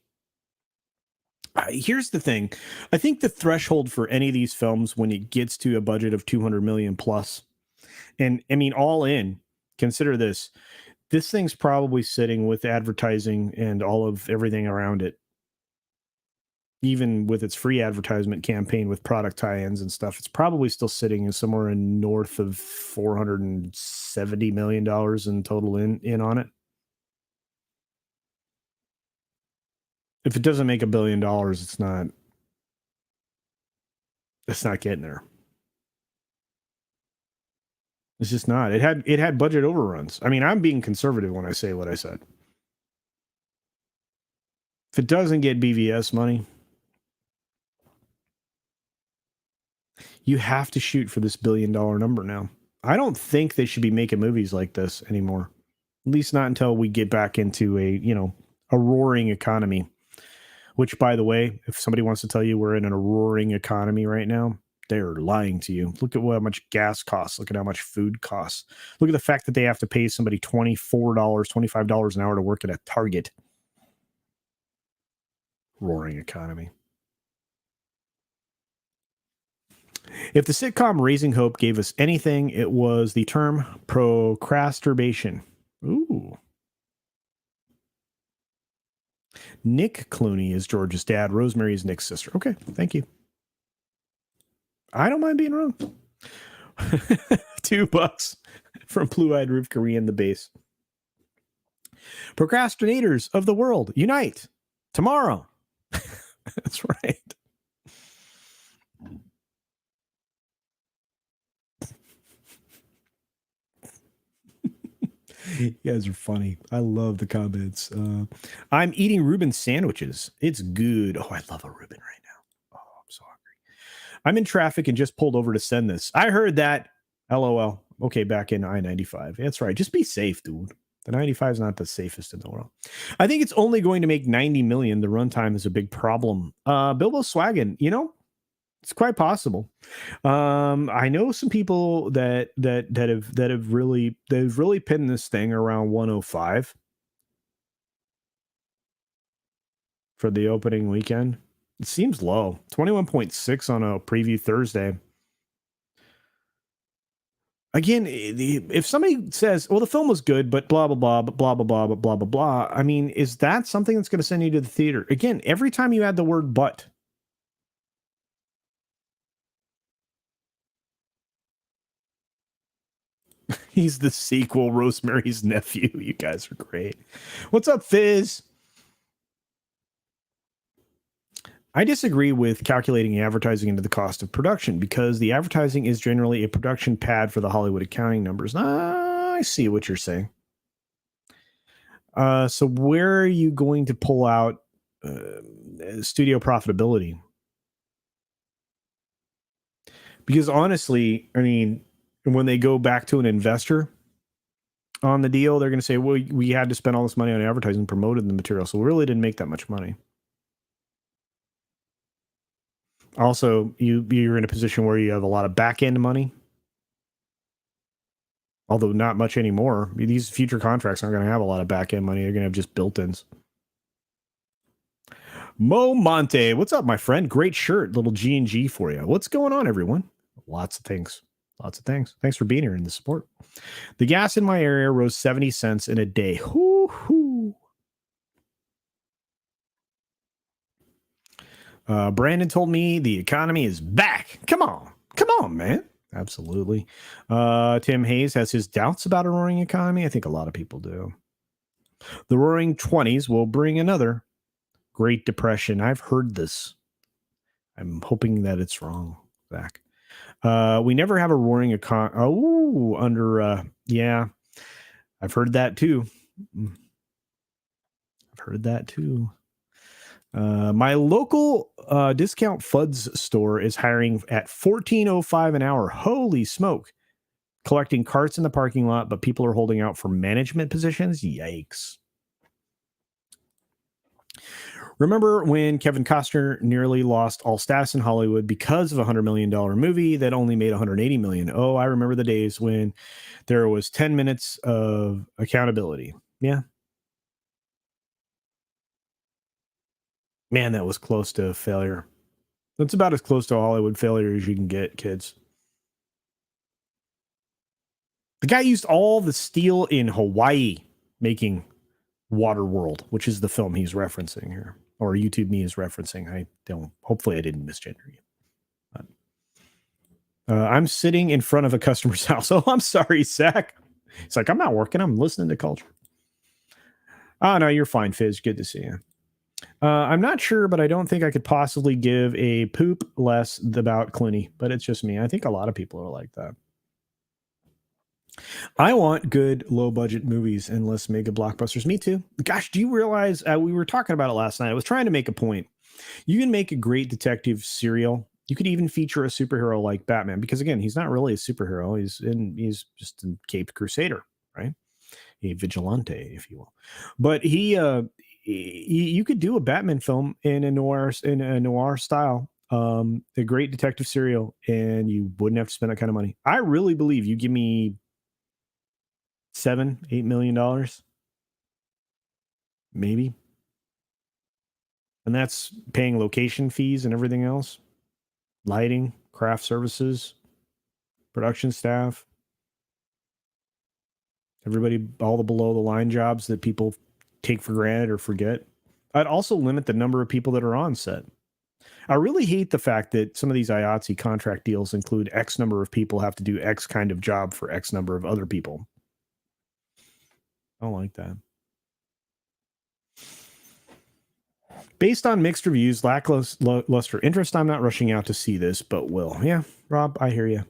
Here's the thing. I think the threshold for any of these films when it gets to a budget of 200 million plus, and I mean, all in, consider this. This thing's probably sitting with advertising and all of everything around it. Even with its free advertisement campaign with product tie-ins and stuff, it's probably still sitting somewhere in north of $470 million in total in on it. If it doesn't make $1 billion, it's not getting there. It's just not. It had budget overruns. I mean, I'm being conservative when I say what I said. If it doesn't get BVS money, you have to shoot for this $1 billion number now. I don't think they should be making movies like this anymore. At least not until we get back into a roaring economy. Which, by the way, if somebody wants to tell you we're in a roaring economy right now, they're lying to you. Look at how much gas costs. Look at how much food costs. Look at the fact that they have to pay somebody $24, $25 an hour to work at a Target. Roaring economy. If the sitcom Raising Hope gave us anything, it was the term procrastination. Ooh. Nick Clooney is George's dad. Rosemary is Nick's sister. Okay, thank you. I don't mind being wrong. $2 from Blue Eyed Roof Korean the base. Procrastinators of the world, unite tomorrow. That's right. You guys are funny. I love the comments. I'm eating Reuben sandwiches. It's good. Oh, I love a Reuben right now. Oh, I'm so hungry. I'm in traffic and just pulled over to send this. I heard that. LOL. Okay, back in I-95. That's right. Just be safe, dude. The 95 is not the safest in the world. I think it's only going to make 90 million. The runtime is a big problem. Bilbo Swaggin, it's quite possible. I know some people that have really pinned this thing around 105 for the opening weekend. It seems low. 21.6 on a preview Thursday. Again, if somebody says, well, the film was good, but blah, blah, blah, but blah, blah, blah, but blah, blah, blah. I mean, is that something that's going to send you to the theater? Again, every time you add the word but. He's the sequel, Rosemary's Nephew. You guys are great. What's up, Fizz? I disagree with calculating advertising into the cost of production because the advertising is generally a production pad for the Hollywood accounting numbers. I see what you're saying. So where are you going to pull out studio profitability? Because honestly, I mean, when they go back to an investor on the deal, they're going to say, well, we had to spend all this money on advertising, promoted the material, so we really didn't make that much money. Also, you're in a position where you have a lot of back end money, although not much anymore. These future contracts aren't going to have a lot of back end money. They're going to have just built-ins. Mo Monte, what's up, my friend? Great shirt, little G&G for you. What's going on, everyone? Lots of things. Thanks for being here and the support. The gas in my area rose 70 cents in a day. Whoo-hoo. Brandon told me the economy is back. Come on, man. Absolutely. Tim Hayes has his doubts about a roaring economy. I think a lot of people do. The roaring 20s will bring another Great Depression. I've heard this. I'm hoping that it's wrong, Zach. We never have a roaring economy. Yeah. I've heard that too. My local discount Fuds store is hiring at $14.05 an hour. Holy smoke. Collecting carts in the parking lot, but people are holding out for management positions. Yikes. Remember when Kevin Costner nearly lost all status in Hollywood because of a $100 million movie that only made $180 million? Oh, I remember the days when there was 10 minutes of accountability. Yeah. Man, that was close to failure. That's about as close to a Hollywood failure as you can get, kids. The guy used all the steel in Hawaii making Waterworld, which is the film he's referencing here, or YouTube me is referencing. Hopefully I didn't misgender you. I'm sitting in front of a customer's house. Oh, I'm sorry, Zach. It's like, I'm not working. I'm listening to culture. Oh, no, you're fine, Fizz. Good to see you. I'm not sure, but I don't think I could possibly give a poop less about Clooney, but it's just me. I think a lot of people are like that. I want good low budget movies and less mega blockbusters. Me too. Gosh, do you realize we were talking about it last night? I was trying to make a point. You can make a great detective serial. You could even feature a superhero like Batman, because again, he's not really a superhero. He's just a caped crusader, right? A vigilante, if you will. But you could do a Batman film in a noir style, a great detective serial, and you wouldn't have to spend that kind of money. I really believe you give me $7-8 million, maybe, and that's paying location fees and everything else, lighting, craft services, production staff, everybody, all the below the line jobs that people take for granted or forget. I'd also limit the number of people that are on set. I really hate the fact that some of these IATSE contract deals include X number of people have to do X kind of job for X number of other people. I don't like that. Based on mixed reviews, lackluster interest, I'm not rushing out to see this, but will. Yeah, Rob, I hear you.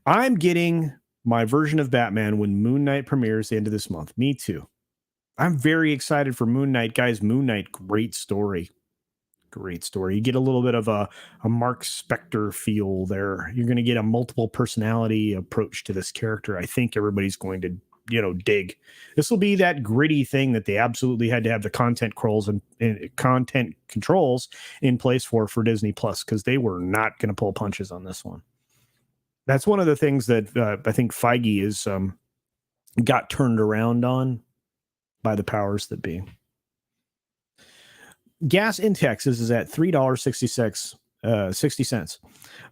I'm getting my version of Batman when Moon Knight premieres the end of this month. Me too. I'm very excited for Moon Knight. Guys, Moon Knight, great story. Great story. You get a little bit of a Mark Spector feel there. You're going to get a multiple personality approach to this character. I think everybody's going to, dig. This will be that gritty thing that they absolutely had to have the content controls and content controls in place for Disney Plus, because they were not going to pull punches on this one. That's one of the things that I think Feige is got turned around on by the powers that be. Gas in Texas is at $3.60.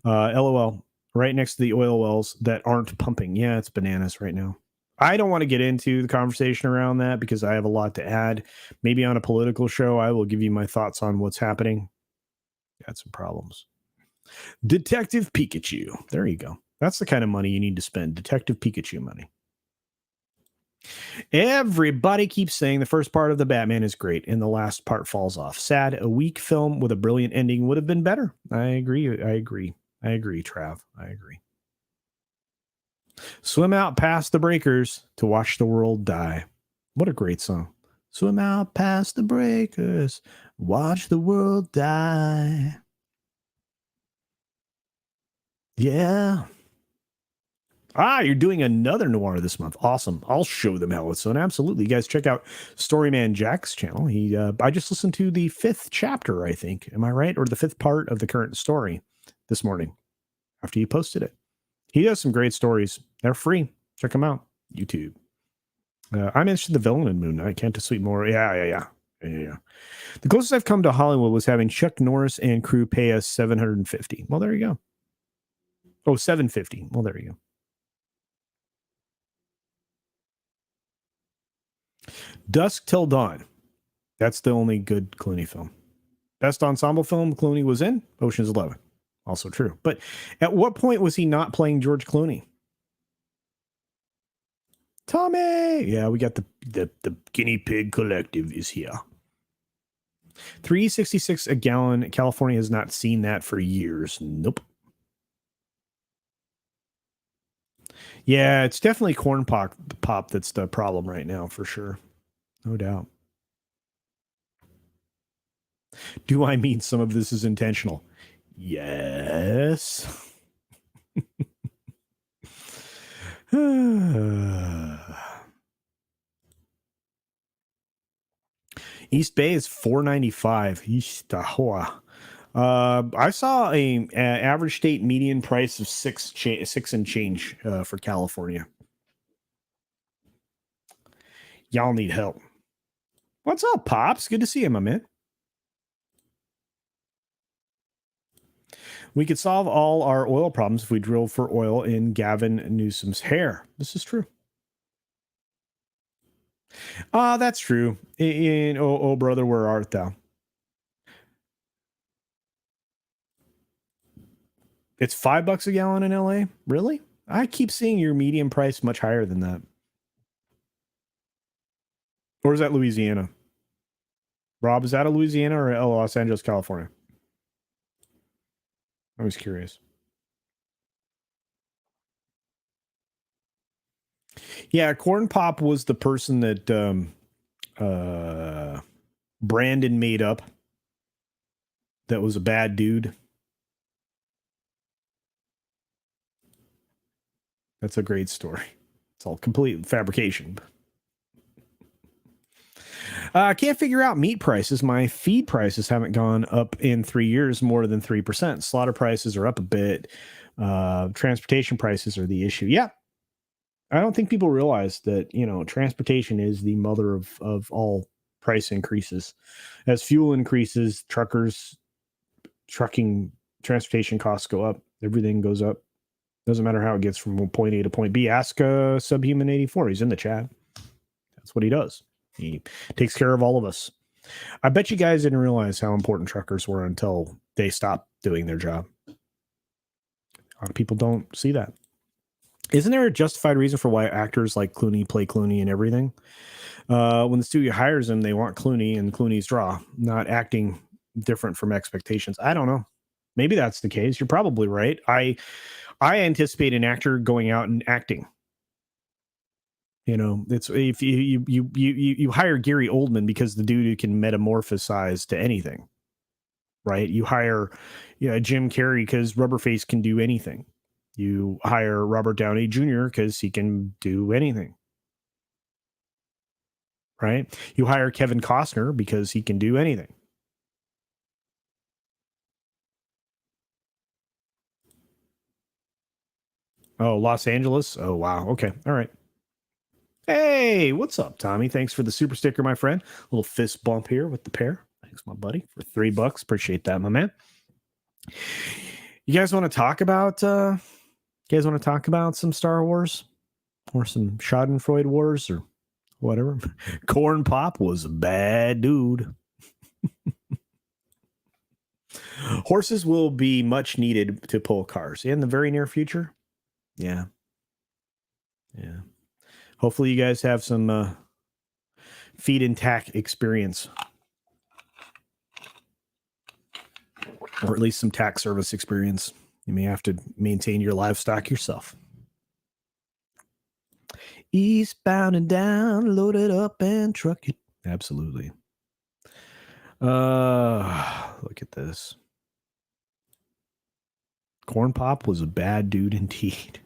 LOL. Right next to the oil wells that aren't pumping. Yeah, it's bananas right now. I don't want to get into the conversation around that because I have a lot to add. Maybe on a political show, I will give you my thoughts on what's happening. Got some problems. Detective Pikachu. There you go. That's the kind of money you need to spend. Detective Pikachu money. Everybody keeps saying the first part of the Batman is great and the last part falls off. Sad. A weak film with a brilliant ending would have been better. I agree, Trav. I agree. Swim out past the breakers to watch the world die. What a great song. Swim out past the breakers, watch the world die. Yeah. You're doing another noir this month. Awesome. I'll show them how it's done. Absolutely. You guys check out Storyman Jack's channel. I just listened to the 5th chapter, I think. Am I right? Or the 5th part of the current story this morning after you posted it. He does some great stories. They're free. Check them out. YouTube. I'm interested in the villain in Moon Knight. Can't sleep more. Yeah. The closest I've come to Hollywood was having Chuck Norris and crew pay us $750. Well, there you go. Oh, $750. Well, there you go. Dusk Till Dawn. That's the only good Clooney film. Best ensemble film Clooney was in? Ocean's 11. Also true. But at what point was he not playing George Clooney? Tommy! Yeah, we got the guinea pig collective is here. $3.66 a gallon. California has not seen that for years. Nope. Yeah, it's definitely corn pop that's the problem right now, for sure. No doubt. Do I mean some of this is intentional? Yes. East Bay is $4.95. I saw a average state median price of six and change for California. Y'all need help. What's up, Pops? Good to see you, my man. We could solve all our oil problems if we drill for oil in Gavin Newsom's hair. This is true. That's true. Oh, brother, where art thou? It's $5 a gallon in LA? Really? I keep seeing your median price much higher than that. Or is that Louisiana? Rob, is that a Louisiana or Los Angeles, California? I was curious. Yeah, Corn Pop was the person that Brandon made up. That was a bad dude. That's a great story. It's all complete fabrication. Can't figure out meat prices. My feed prices haven't gone up in 3 years more than 3%. Slaughter prices are up a bit. Transportation prices are the issue. Yeah. I don't think people realize that, transportation is the mother of all price increases. As fuel increases, trucking transportation costs go up. Everything goes up. Doesn't matter how it gets from point A to point B. Ask Subhuman 84. He's in the chat. That's what he does. He takes care of all of us. I bet you guys didn't realize how important truckers were until they stopped doing their job. A lot of people don't see that. Isn't there a justified reason for why actors like Clooney play Clooney and everything? When the studio hires him, they want Clooney and Clooney's draw, not acting different from expectations. I don't know. Maybe that's the case. You're probably right. I anticipate an actor going out and acting. You know, it's if you hire Gary Oldman because the dude can metamorphosize to anything, right? You hire Jim Carrey because Rubberface can do anything. You hire Robert Downey Jr. because he can do anything, right? You hire Kevin Costner because he can do anything. Oh, Los Angeles. Oh, wow. Okay. All right. Hey, what's up, Tommy? Thanks for the super sticker, my friend. A little fist bump here with the pair. Thanks, my buddy, for $3. Appreciate that, my man. You guys want to talk about some Star Wars or some Schadenfreude wars or whatever? Corn Pop was a bad dude. Horses will be much needed to pull cars in the very near future. Yeah. Hopefully you guys have some feed and tack experience, or at least some tack service experience. You may have to maintain your livestock yourself. Eastbound and down, load it up and truck it. Absolutely. Look at this. Corn Pop was a bad dude indeed.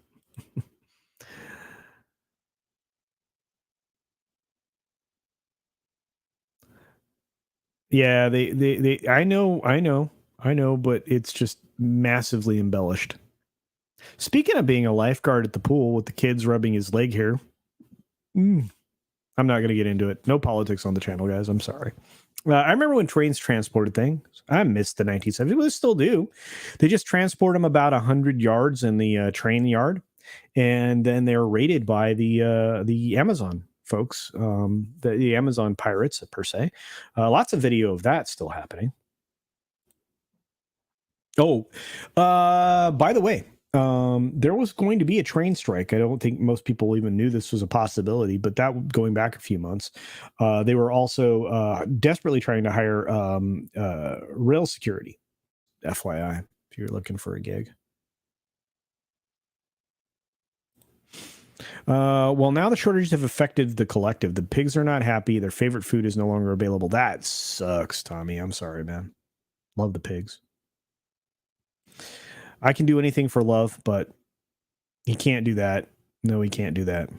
Yeah, they I know, but it's just massively embellished. Speaking of being a lifeguard at the pool with the kids rubbing his leg hair, I'm not going to get into it. No politics on the channel, guys. I'm sorry. I remember when trains transported things. I missed the 1970s. Well, they still do. They just transport them about 100 yards in the train yard, and then they're raided by the Amazon folks, the Amazon pirates per se. Lots of video of that still happening. Oh, by the way, there was going to be a train strike. I don't think most people even knew this was a possibility, but that going back a few months, they were also desperately trying to hire rail security. FYI, if you're looking for a gig. Well, now the shortages have affected the collective. The pigs are not happy. Their favorite food is no longer available. That sucks, Tommy. I'm sorry, man. Love the pigs. I can do anything for love, but he can't do that. No, he can't do that.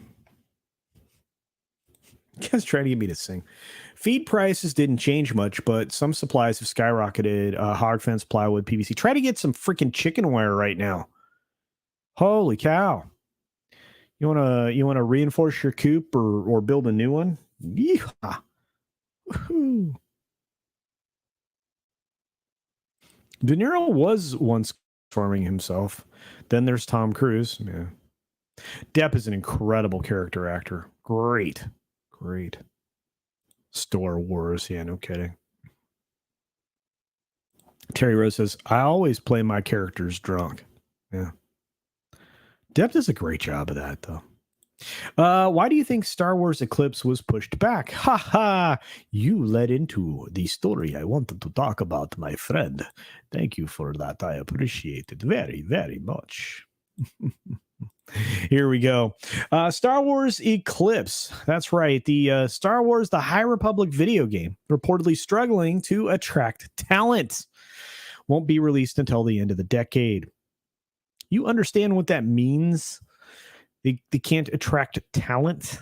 You guys trying to get me to sing. Feed prices didn't change much, but some supplies have skyrocketed. Hog fence, plywood, PVC. Try to get some freaking chicken wire right now. Holy cow. You wanna reinforce your coop or build a new one? Yeehaw. Woo-hoo. De Niro was once forming himself. Then there's Tom Cruise. Yeah. Depp is an incredible character actor. Great. Star Wars. Yeah, no kidding. Terry Rose says, I always play my characters drunk. Yeah. Depp does a great job of that, though. Why do you think Star Wars Eclipse was pushed back? Ha ha! You led into the story I wanted to talk about, my friend. Thank you for that. I appreciate it very, very much. Here we go. Star Wars Eclipse. That's right. The Star Wars The High Republic video game reportedly struggling to attract talent. Won't be released until the end of the decade. You understand what that means? They can't attract talent.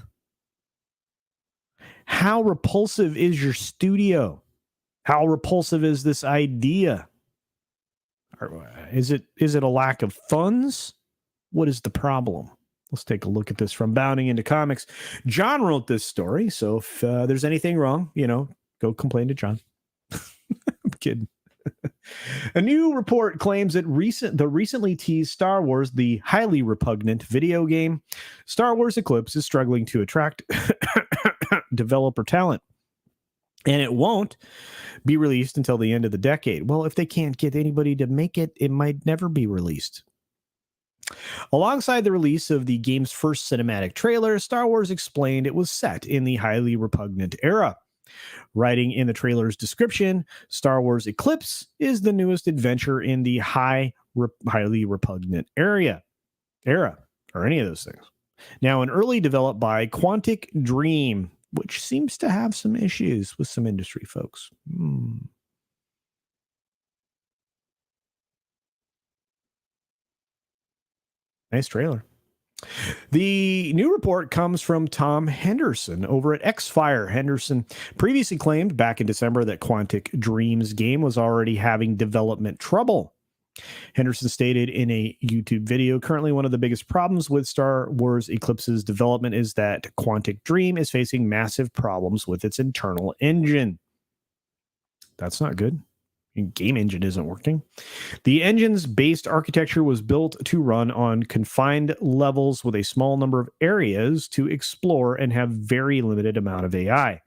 How repulsive is your studio? How repulsive is this idea? Is it a lack of funds? What is the problem? Let's take a look at this from Bounding into Comics. John wrote this story, so if there's anything wrong, go complain to John. I'm kidding. A new report claims that the recently teased Star Wars, the highly repugnant video game, Star Wars Eclipse, is struggling to attract developer talent. and it won't be released until the end of the decade. Well, if they can't get anybody to make it, it might never be released. Alongside the release of the game's first cinematic trailer, Star Wars explained it was set in the highly repugnant era. Writing in the trailer's description, Star Wars Eclipse is the newest adventure in the highly repugnant era, or any of those things. Now, an early developed by Quantic Dream, which seems to have some issues with some industry folks. Nice trailer. The new report comes from Tom Henderson over at Xfire. Henderson previously claimed back in December that Quantic Dream's game was already having development trouble. Henderson stated in a YouTube video, currently one of the biggest problems with Star Wars Eclipse's development is that Quantic Dream is facing massive problems with its internal engine. That's not good. Game engine isn't working. The engine's based architecture was built to run on confined levels with a small number of areas to explore and have very limited amount of AI.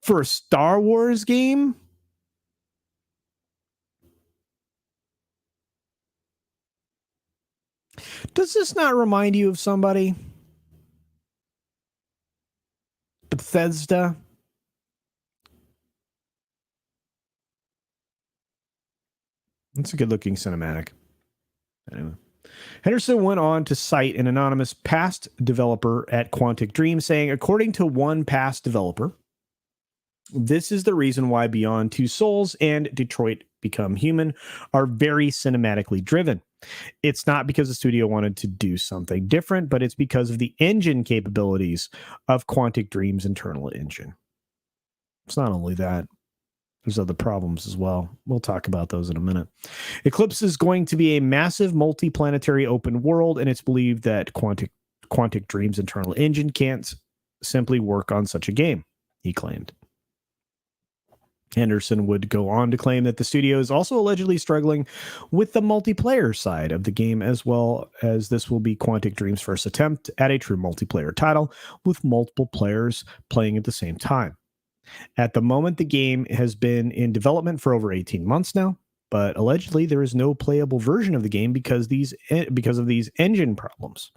For a Star Wars game, does this not remind you of somebody? Bethesda? It's a good looking cinematic. Anyway. Henderson went on to cite an anonymous past developer at Quantic Dream, saying, according to one past developer, this is the reason why Beyond Two Souls and Detroit Become Human are very cinematically driven. It's not because the studio wanted to do something different, but it's because of the engine capabilities of Quantic Dream's internal engine. It's not only that. There's other problems as well. We'll talk about those in a minute. Eclipse is going to be a massive multi-planetary open world, and it's believed that Quantic Dream's internal engine can't simply work on such a game, he claimed. Henderson would go on to claim that the studio is also allegedly struggling with the multiplayer side of the game, as well as this will be Quantic Dream's first attempt at a true multiplayer title with multiple players playing at the same time. At the moment, the game has been in development for over 18 months now, but allegedly there is no playable version of the game because of these engine problems.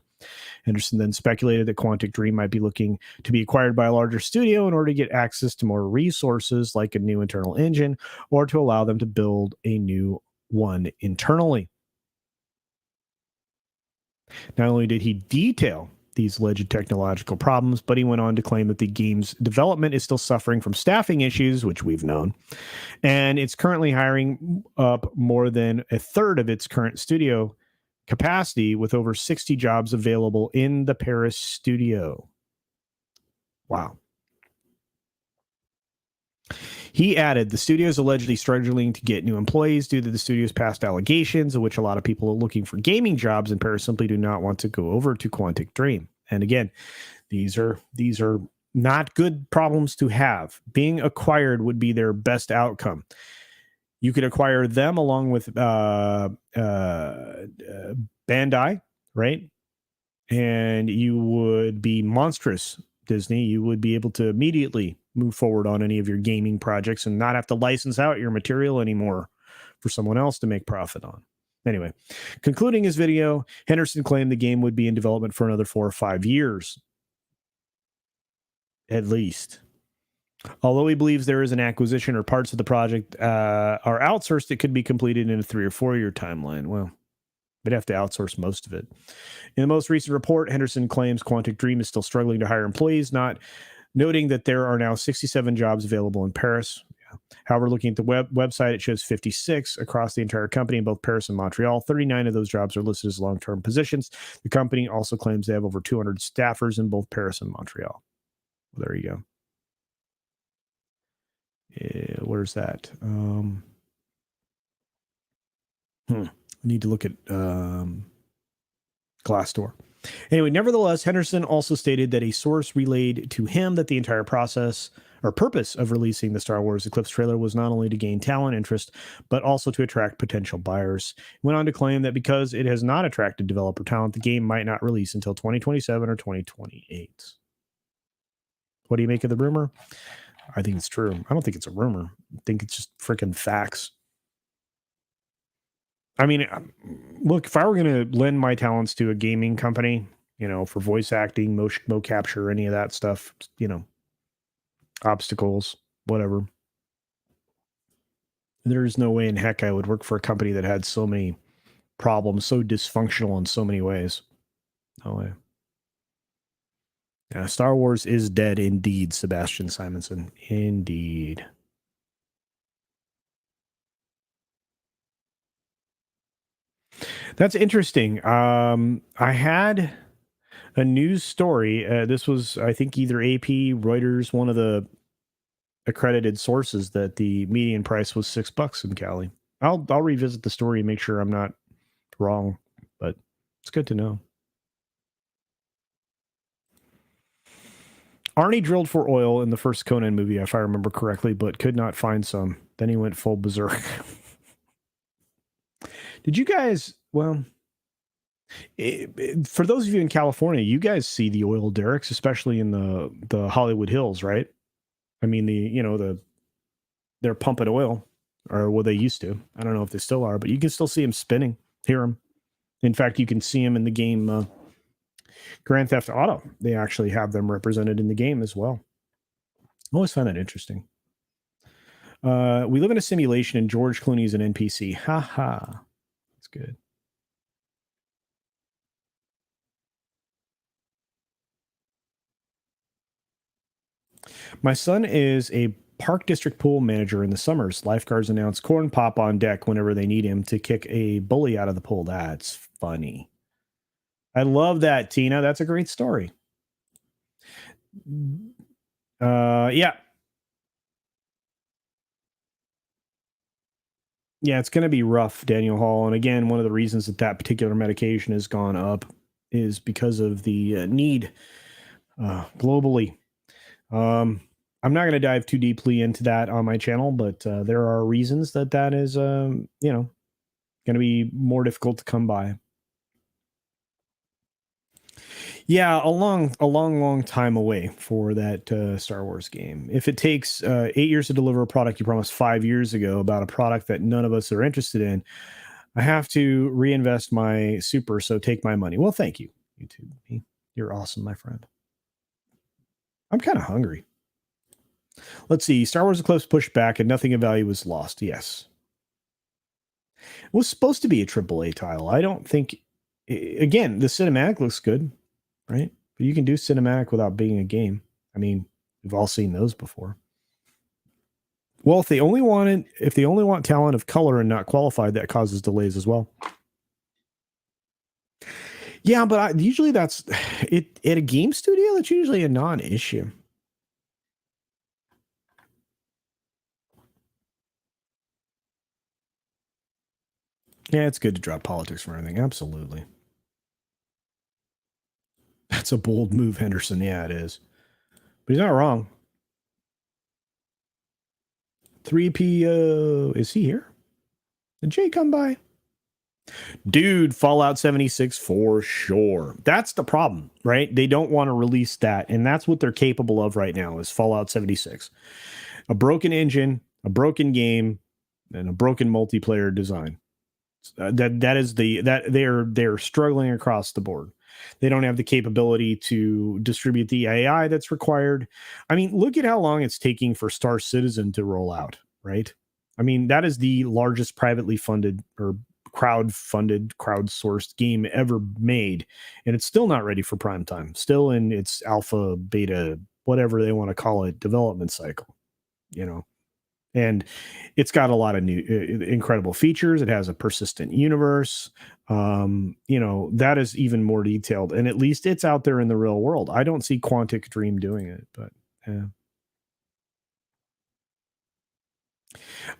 Henderson then speculated that Quantic Dream might be looking to be acquired by a larger studio in order to get access to more resources like a new internal engine or to allow them to build a new one internally. Not only did he detail these alleged technological problems, but he went on to claim that the game's development is still suffering from staffing issues, which we've known, and it's currently hiring up more than a third of its current studio capacity, with over 60 jobs available in the Paris studio. Wow. He added, the studio is allegedly struggling to get new employees due to the studio's past allegations, in which a lot of people are looking for gaming jobs in Paris simply do not want to go over to Quantic Dream. And again, these are not good problems to have. Being acquired would be their best outcome. You could acquire them along with Bandai, right? And you would be monstrous, Disney. You would be able to immediately move forward on any of your gaming projects and not have to license out your material anymore for someone else to make profit on. Anyway, concluding his video, Henderson claimed the game would be in development for another 4 or 5 years, at least. Although he believes there is an acquisition or parts of the project are outsourced, it could be completed in a 3 or 4 year timeline. Well, they'd have to outsource most of it. In the most recent report, Henderson claims Quantic Dream is still struggling to hire employees, noting that there are now 67 jobs available in Paris. Yeah. However, looking at the website, it shows 56 across the entire company in both Paris and Montreal. 39 of those jobs are listed as long-term positions. The company also claims they have over 200 staffers in both Paris and Montreal. Well, there you go. Where's that? I need to look at Glassdoor. Anyway, nevertheless, Henderson also stated that a source relayed to him that the entire process or purpose of releasing the Star Wars Eclipse trailer was not only to gain talent interest, but also to attract potential buyers. He went on to claim that because it has not attracted developer talent, the game might not release until 2027 or 2028. What do you make of the rumor? I think it's true. I don't think it's a rumor. I think it's just freaking facts. I mean, look, if I were going to lend my talents to a gaming company, for voice acting, mo capture, any of that stuff, obstacles, whatever, there's no way in heck I would work for a company that had so many problems, so dysfunctional in so many ways. No way. Yeah, Star Wars is dead indeed, Sebastian Simonson. Indeed. That's interesting. I had a news story. This was, I think, either AP, Reuters, one of the accredited sources that the median price was $6 in Cali. I'll revisit the story and make sure I'm not wrong, but it's good to know. Arnie drilled for oil in the first Conan movie, if I remember correctly, but could not find some. Then he went full berserk. Did you guys? Well, for those of you in California, you guys see the oil derricks, especially in the Hollywood Hills, right? I mean, they're pumping oil, or what they used to. I don't know if they still are, but you can still see them spinning, hear them. In fact, you can see them in the game Grand Theft Auto. They actually have them represented in the game as well. I always find that interesting. We live in a simulation, and George Clooney is an NPC. Ha ha. That's good. My son is a park district pool manager in the summers. Lifeguards announce corn pop on deck whenever they need him to kick a bully out of the pool. That's funny. I love that, Tina. That's a great story. Yeah. Yeah, it's going to be rough, Daniel Hall. And again, one of the reasons that particular medication has gone up is because of the need globally. I'm not going to dive too deeply into that on my channel, but there are reasons that is, going to be more difficult to come by. Yeah, long time away for that Star Wars game. If it takes 8 years to deliver a product you promised 5 years ago about a product that none of us are interested in, I have to reinvest my super. So take my money. Well, thank you, YouTube. You're awesome, my friend. I'm kind of hungry. Let's see. Star Wars Eclipse pushed back and nothing of value was lost. Yes. It was supposed to be a AAA title. I don't think, again, the cinematic looks good, right? But you can do cinematic without being a game. I mean, we've all seen those before. Well, if they only want talent of color and not qualified, that causes delays as well. Yeah, but usually that's it at a game studio. That's usually a non-issue. Yeah, it's good to drop politics from everything. Absolutely. That's a bold move, Henderson. Yeah, it is. But he's not wrong. 3PO. Is he here? Did Jay come by? Dude, Fallout 76 for sure. That's the problem, right? They don't want to release that. And that's what they're capable of right now is Fallout 76. A broken engine, a broken game, and a broken multiplayer design. They're struggling across the board. They don't have the capability to distribute the AI that's required. I mean, look at how long it's taking for Star Citizen to roll out, right? I mean, that is the largest privately funded or crowdsourced game ever made, and it's still not ready for prime time. Still in its alpha, beta, whatever they want to call it, development cycle. You know, and it's got a lot of new incredible features. It has a persistent universe. That is even more detailed, and at least it's out there in the real world. I don't see Quantic Dream doing it, but yeah.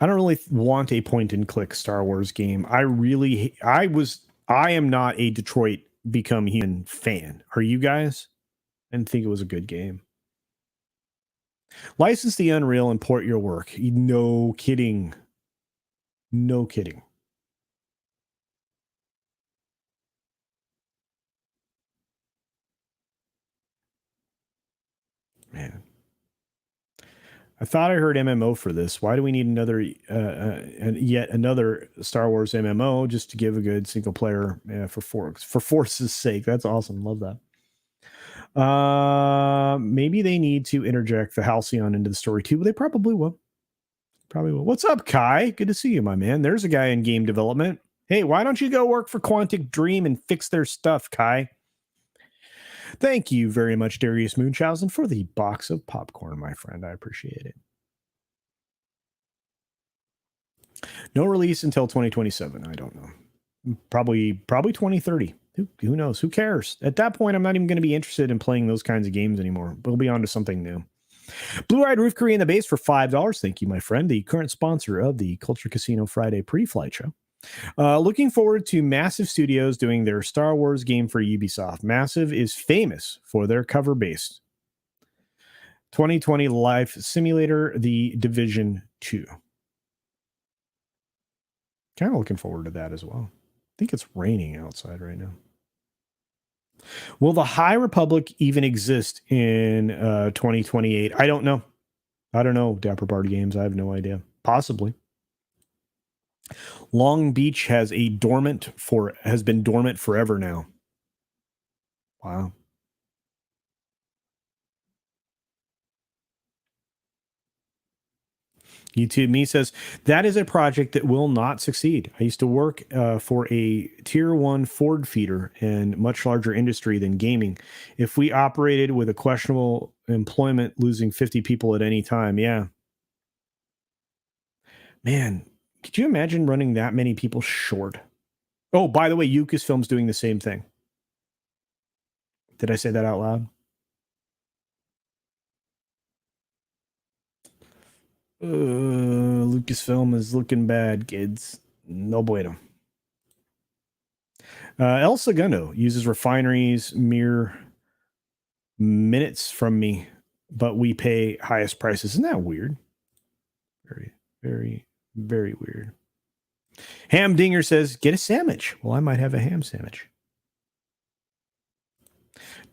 I don't really want a point and click Star Wars game. I am not a Detroit Become Human fan. Are you guys? And think it was a good game. License the Unreal and port your work. No kidding. No kidding. Man. I thought I heard MMO for this. Why do we need another, yet another Star Wars MMO just to give a good single player for Force's sake? That's awesome. Love that. Maybe they need to interject the Halcyon into the story too. But they probably will. Probably will. What's up, Kai? Good to see you, my man. There's a guy in game development. Hey, why don't you go work for Quantic Dream and fix their stuff, Kai? Thank you very much, Darius Munchausen, for the box of popcorn, my friend. I appreciate it. No release until 2027. I don't know. Probably 2030. Who knows? Who cares? At that point, I'm not even going to be interested in playing those kinds of games anymore. We'll be on to something new. Blue-Eyed Roof Curry in the base for $5. Thank you, my friend. The current sponsor of the Culture Casino Friday pre-flight show. Looking forward to Massive Studios doing their Star Wars game for Ubisoft. Massive is famous for their cover-based 2020 life simulator, The Division 2. Kind of looking forward to that as well. I think it's raining outside right now. Will the High Republic even exist in 2028? I don't know. Dapper Party Games. I have no idea. Possibly. Long Beach has been dormant forever now. Wow. YouTube Me says, that is a project that will not succeed. I used to work for a tier 1 Ford feeder and much larger industry than gaming. If we operated with a questionable employment, losing 50 people at any time, yeah. Man, could you imagine running that many people short? Oh, by the way, Lucasfilm's doing the same thing. Did I say that out loud? Lucasfilm is looking bad, kids. No bueno. El Segundo uses refineries mere minutes from me, but we pay highest prices. Isn't that weird? Very, very, very weird. Ham Dinger says, get a sandwich. Well, I might have a ham sandwich.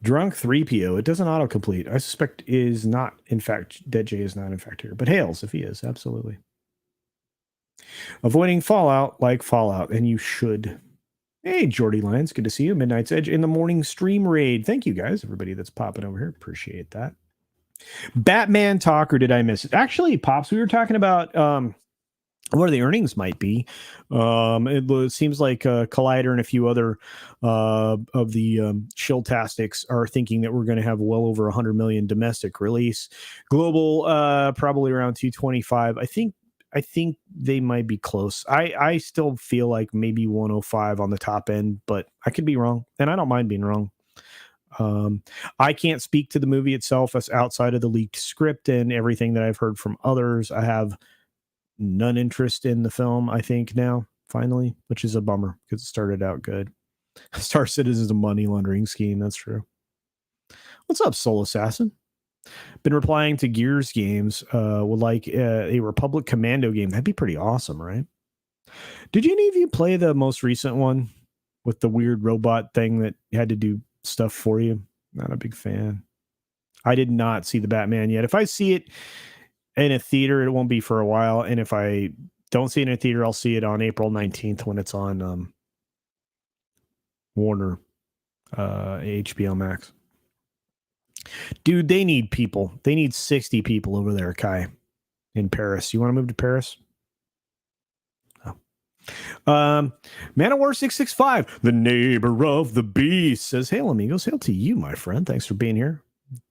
Drunk 3PO. It doesn't autocomplete. I suspect is not, in fact, that Jay is not, in fact, here. But hails if he is. Absolutely. Avoiding Fallout like Fallout, and you should. Hey, Jordy Lyons. Good to see you. Midnight's Edge in the morning stream raid. Thank you, guys. Everybody that's popping over here. Appreciate that. Batman talk, or did I miss it? Actually, Pops, we were talking about what the earnings might be. It seems like Collider and a few other of the Shilltastics are thinking that we're going to have well over 100 million domestic release. Global, probably around 225. I think they might be close. I still feel like maybe 105 on the top end, but I could be wrong, and I don't mind being wrong. I can't speak to the movie itself as outside of the leaked script and everything that I've heard from others. I have none interest in the film, I think, now, finally, which is a bummer because it started out good. Star Citizen is a money laundering scheme. That's true. What's up, Soul Assassin? Been replying to Gears games. Would like a Republic Commando game. That'd be pretty awesome, right? Did any of you play the most recent one with the weird robot thing that had to do stuff for you? Not a big fan. I did not see the Batman yet. If I see it in a theater, it won't be for a while. And if I don't see it in a theater, I'll see it on April 19th when it's on Warner, HBO Max. Dude, they need people. They need 60 people over there, Kai, in Paris. You want to move to Paris? Oh. Man of War 665, the neighbor of the beast, says, hail amigos. Hail to you, my friend. Thanks for being here.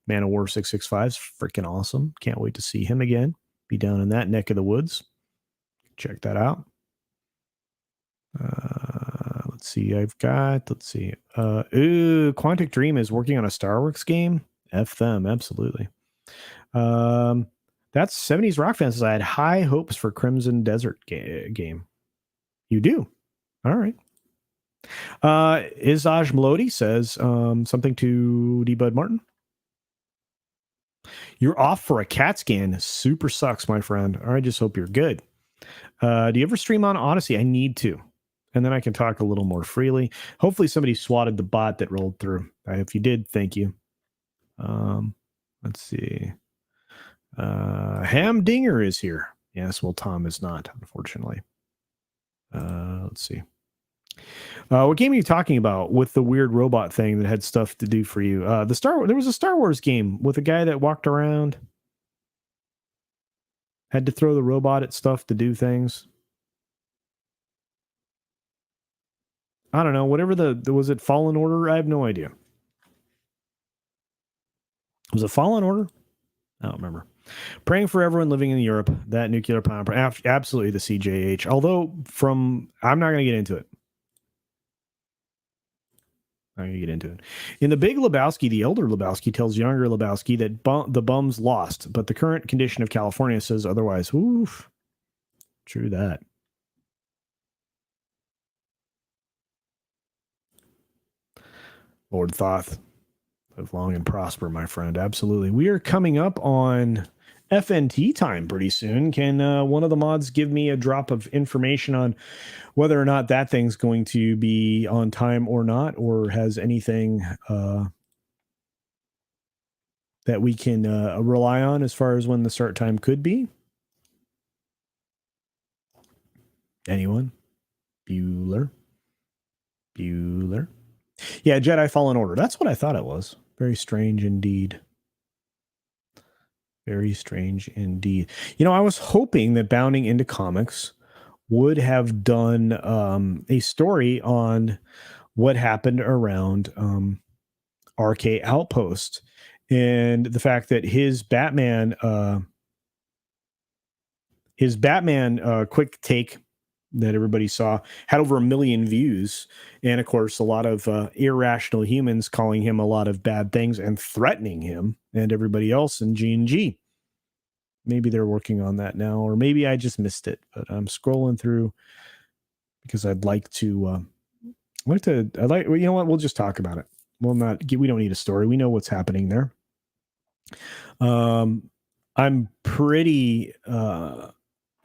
Man of War 665 is freaking awesome. Can't wait to see him again. Be down in that neck of the woods. Check that out. Let's see. Quantic Dream is working on a Star Wars game. F them, absolutely. That's 70s Rock fans. I had high hopes for Crimson Desert game. You do? All right. Izaj Melody says something to D. Bud Martin. You're off for a CAT scan. Super sucks, my friend. I just hope you're good. Do you ever stream on Odyssey? I need to. And then I can talk a little more freely. Hopefully somebody swatted the bot that rolled through. If you did, thank you. Let's see. Hamdinger is here. Yes, well, Tom is not, unfortunately. Let's see. What game are you talking about with the weird robot thing that had stuff to do for you? There was a Star Wars game with a guy that walked around, had to throw the robot at stuff to do things. I don't know. Whatever was it Fallen Order? I have no idea. Was it Fallen Order? I don't remember. Praying for everyone living in Europe. That nuclear power. Absolutely the CJH. Although I'm not going to get into it. I'm going to get into it. In The Big Lebowski, the elder Lebowski tells younger Lebowski that the bums lost, but the current condition of California says otherwise. Oof. True that. Lord Thoth, live long and prosper, my friend. Absolutely. We are coming up on FNT time pretty soon. Can one of the mods give me a drop of information on whether or not that thing's going to be on time or not, or has anything that we can rely on as far as when the start time could be? Anyone? Bueller? Yeah, Jedi Fallen Order. That's what I thought it was. Very strange indeed. Very strange indeed. You know, I was hoping that Bounding into Comics would have done a story on what happened around RK Outpost and the fact that his Batman quick take that everybody saw had over 1 million views, and of course a lot of irrational humans calling him a lot of bad things and threatening him and everybody else in G&G. Maybe they're working on that now, or maybe I just missed it, but I'm scrolling through because I'd like to you know what, we'll just talk about it. We don't need a story. We know what's happening there. I'm pretty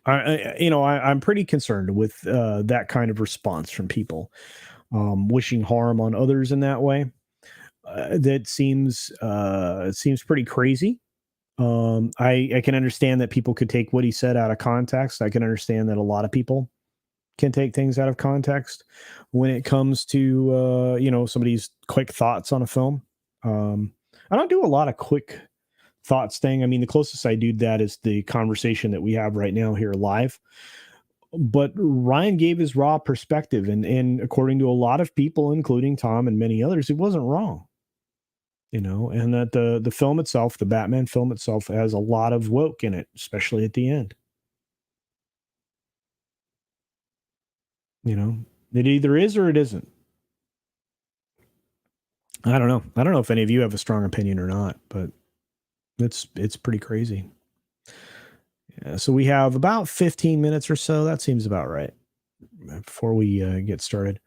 I'm pretty concerned with that kind of response from people wishing harm on others in that way. That seems pretty crazy. I can understand that people could take what he said out of context. I can understand that a lot of people can take things out of context when it comes to somebody's quick thoughts on a film. I don't do a lot of quick thoughts thing. I mean, the closest I do that is the conversation that we have right now here live. But Ryan gave his raw perspective, and according to a lot of people, including Tom and many others, it wasn't wrong. And that the film itself, the Batman film itself, has a lot of woke in it, especially at the end. It either is or it isn't. I don't know. I don't know if any of you have a strong opinion or not, but it's pretty crazy. Yeah, so we have about 15 minutes or so. That seems about right before we get started.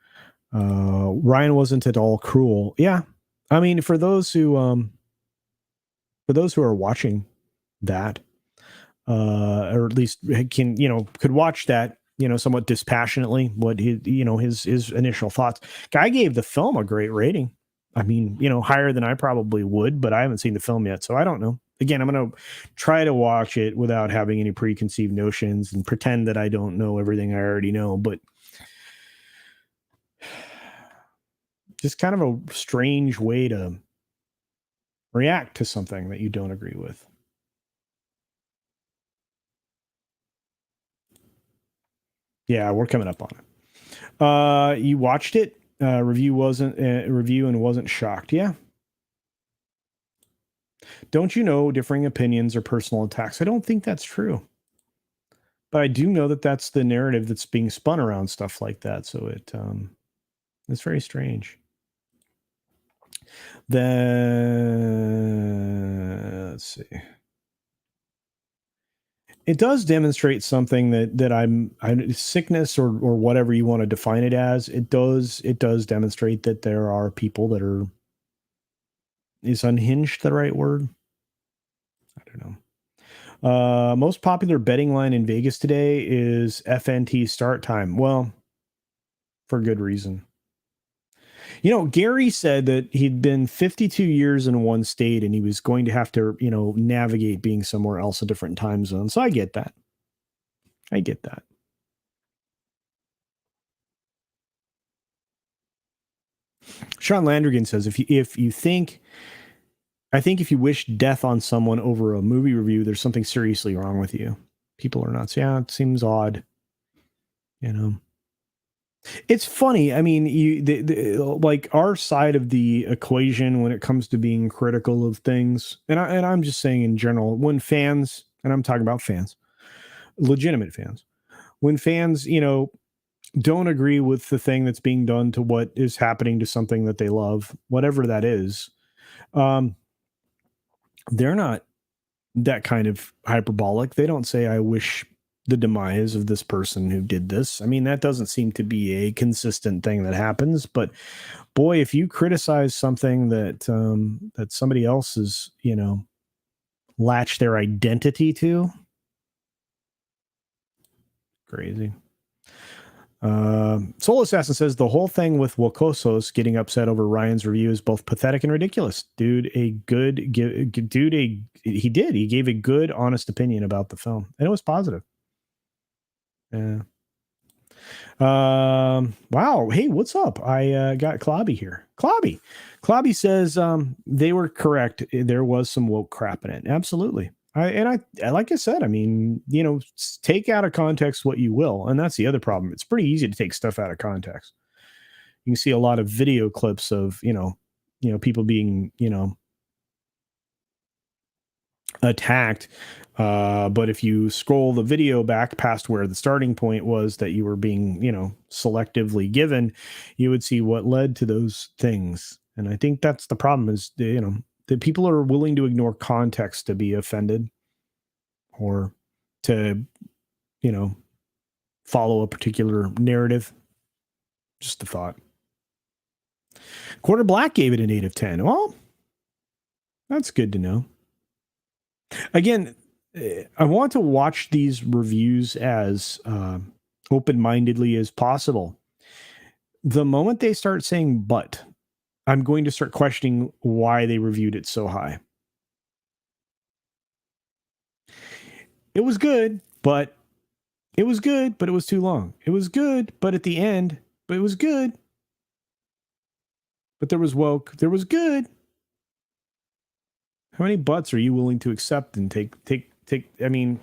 Ryan wasn't at all cruel. Yeah. I mean, for those who are watching that, or at least could watch that, somewhat dispassionately, what his initial thoughts. Guy gave the film a great rating. I mean, higher than I probably would, but I haven't seen the film yet, so I don't know. Again, I'm going to try to watch it without having any preconceived notions and pretend that I don't know everything I already know, but just kind of a strange way to react to something that you don't agree with. Yeah, we're coming up on it. You watched it. Review and wasn't shocked. Yeah. Don't you know differing opinions are personal attacks? I don't think that's true. But I do know that that's the narrative that's being spun around stuff like that. So it's very strange. Then let's see. It does demonstrate something that I'm sickness or whatever you want to define it as. It does demonstrate that there are people that are, is unhinged the right word? I don't know. Most popular betting line in Vegas today is FNT start time. Well, for good reason. Gary said that he'd been 52 years in one state and he was going to have to, navigate being somewhere else, a different time zone. So I get that. I get that. Sean Landrigan says, if you think, I think if you wish death on someone over a movie review, there's something seriously wrong with you. People are nuts. Yeah, it seems odd. It's funny. I mean, like our side of the equation when it comes to being critical of things, and I'm just saying in general, when fans, and I'm talking about fans, legitimate fans, when fans, don't agree with the thing that's being done to what is happening to something that they love, whatever that is, um, they're not that kind of hyperbolic. They don't say, I wish the demise of this person who did this. I mean, that doesn't seem to be a consistent thing that happens. But boy, if you criticize something that somebody else is, latch their identity to, crazy. Soul Assassin says the whole thing with Wokosos getting upset over Ryan's review is both pathetic and ridiculous. He gave a good, honest opinion about the film, and it was positive. Yeah. Wow. Hey, what's up? I got Klobby here. Klobby says they were correct. There was some woke crap in it. Absolutely. I like I said, I mean, take out of context what you will, and that's the other problem. It's pretty easy to take stuff out of context. You can see a lot of video clips of people being attacked. But if you scroll the video back past where the starting point was that you were being, selectively given, you would see what led to those things. And I think that's the problem is, that people are willing to ignore context to be offended or to, follow a particular narrative. Just a thought. Quarter Black gave it an 8 of 10. Well, that's good to know. Again, I want to watch these reviews as open-mindedly as possible. The moment they start saying "but," I'm going to start questioning why they reviewed it so high. It was good, but it was too long. It was good, but at the end, but it was good. But there was woke. There was good. How many butts are you willing to accept and take? I mean,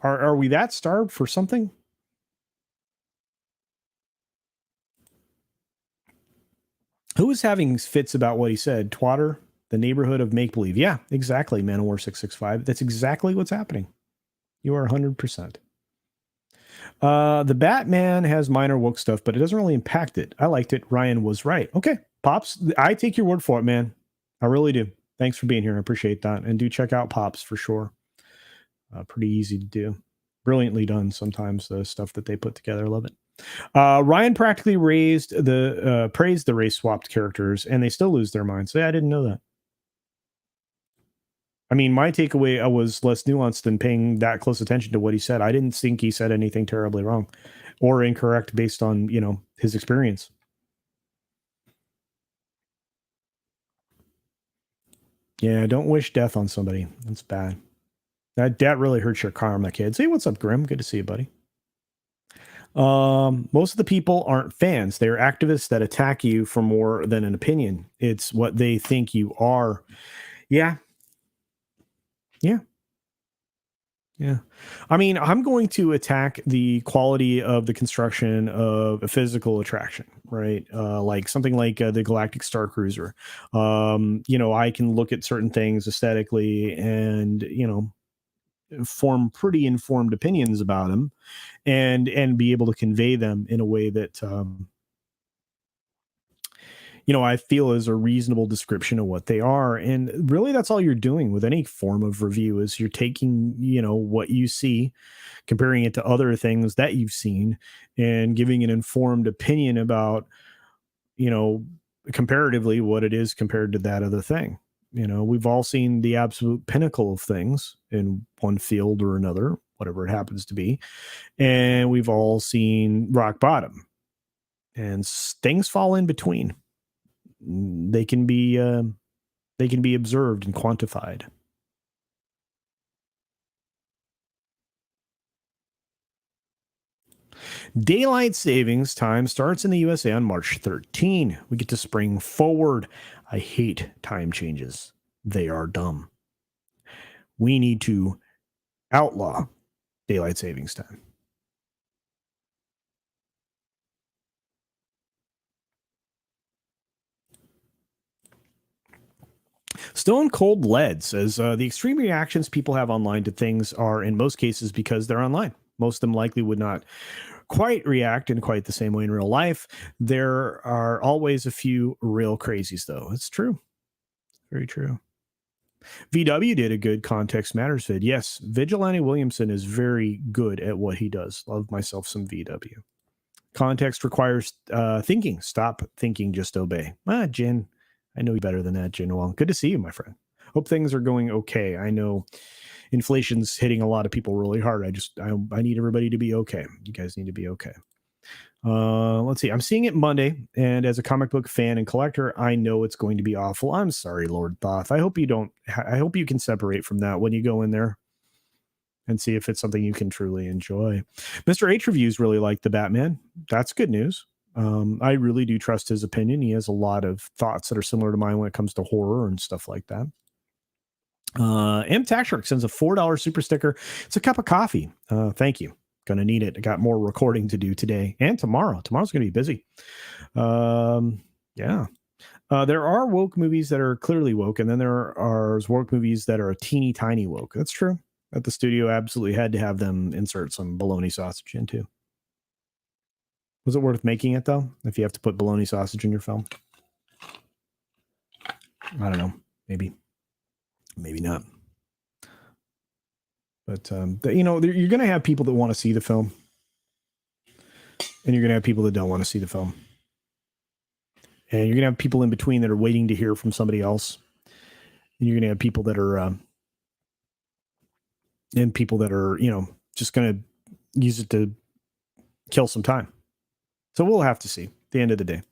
are we that starved for something? Who was having fits about what he said? Twatter, the neighborhood of make believe. Yeah, exactly. Manowar 665. That's exactly what's happening. You are 100%. The Batman has minor woke stuff, but it doesn't really impact it. I liked it. Ryan was right. Okay, Pops, I take your word for it, man. I really do. Thanks for being here. I appreciate that. And do check out Pops for sure. Pretty easy to do. Brilliantly done sometimes, the stuff that they put together. I love it. Ryan practically praised the race swapped characters, and they still lose their minds. Yeah, I didn't know that. I mean, my takeaway was less nuanced than paying that close attention to what he said. I didn't think he said anything terribly wrong or incorrect based on, his experience. Yeah, don't wish death on somebody. That's bad. That really hurts your karma, kids. Hey, what's up, Grim? Good to see you, buddy. Most of the people aren't fans. They're activists that attack you for more than an opinion. It's what they think you are. Yeah. Yeah. Yeah. I mean, I'm going to attack the quality of the construction of a physical attraction, right? Like something like the Galactic Star Cruiser. I can look at certain things aesthetically and, form pretty informed opinions about them and be able to convey them in a way that I feel is a reasonable description of what they are. And really that's all you're doing with any form of review is you're taking, what you see, comparing it to other things that you've seen and giving an informed opinion about, comparatively what it is compared to that other thing. We've all seen the absolute pinnacle of things in one field or another, whatever it happens to be. And we've all seen rock bottom and things fall in between. they can be observed and quantified. Daylight savings time starts in the USA on March 13. We get to spring forward. I hate time changes. They are dumb. We need to outlaw daylight savings time. Stone Cold Lead says the extreme reactions people have online to things are in most cases because they're online. Most of them likely would not quite react in quite the same way in real life. There are always a few real crazies, though. It's true. Very true. VW did a good Context Matters vid. Yes, Vigilante Williamson is very good at what he does. Love myself some VW. Context requires thinking. Stop thinking, just obey. Jen, I know you better than that, Jen. Well, good to see you, my friend. Hope things are going okay. I know inflation's hitting a lot of people really hard. I need everybody to be okay. You guys need to be okay. Let's see. I'm seeing it Monday, and as a comic book fan and collector, I know it's going to be awful. I'm sorry, Lord Thoth. I hope you can separate from that when you go in there and see if it's something you can truly enjoy. Mr. H reviews really like the Batman. That's good news. I really do trust his opinion. He has a lot of thoughts that are similar to mine when it comes to horror and stuff like that. M Taxshark sends a $4 super sticker. It's a cup of coffee. Thank you. Gonna need it. I got more recording to do today and tomorrow. Tomorrow's gonna be busy. Yeah. There are woke movies that are clearly woke, and then there are woke movies that are a teeny tiny woke. That's true. At the studio, absolutely had to have them insert some bologna sausage into. Was it worth making it though? If you have to put bologna sausage in your film, I don't know. Maybe not. But you're going to have people that want to see the film, and you're going to have people that don't want to see the film, and you're going to have people in between that are waiting to hear from somebody else, and you're going to have people that are just going to use it to kill some time. So we'll have to see at the end of the day.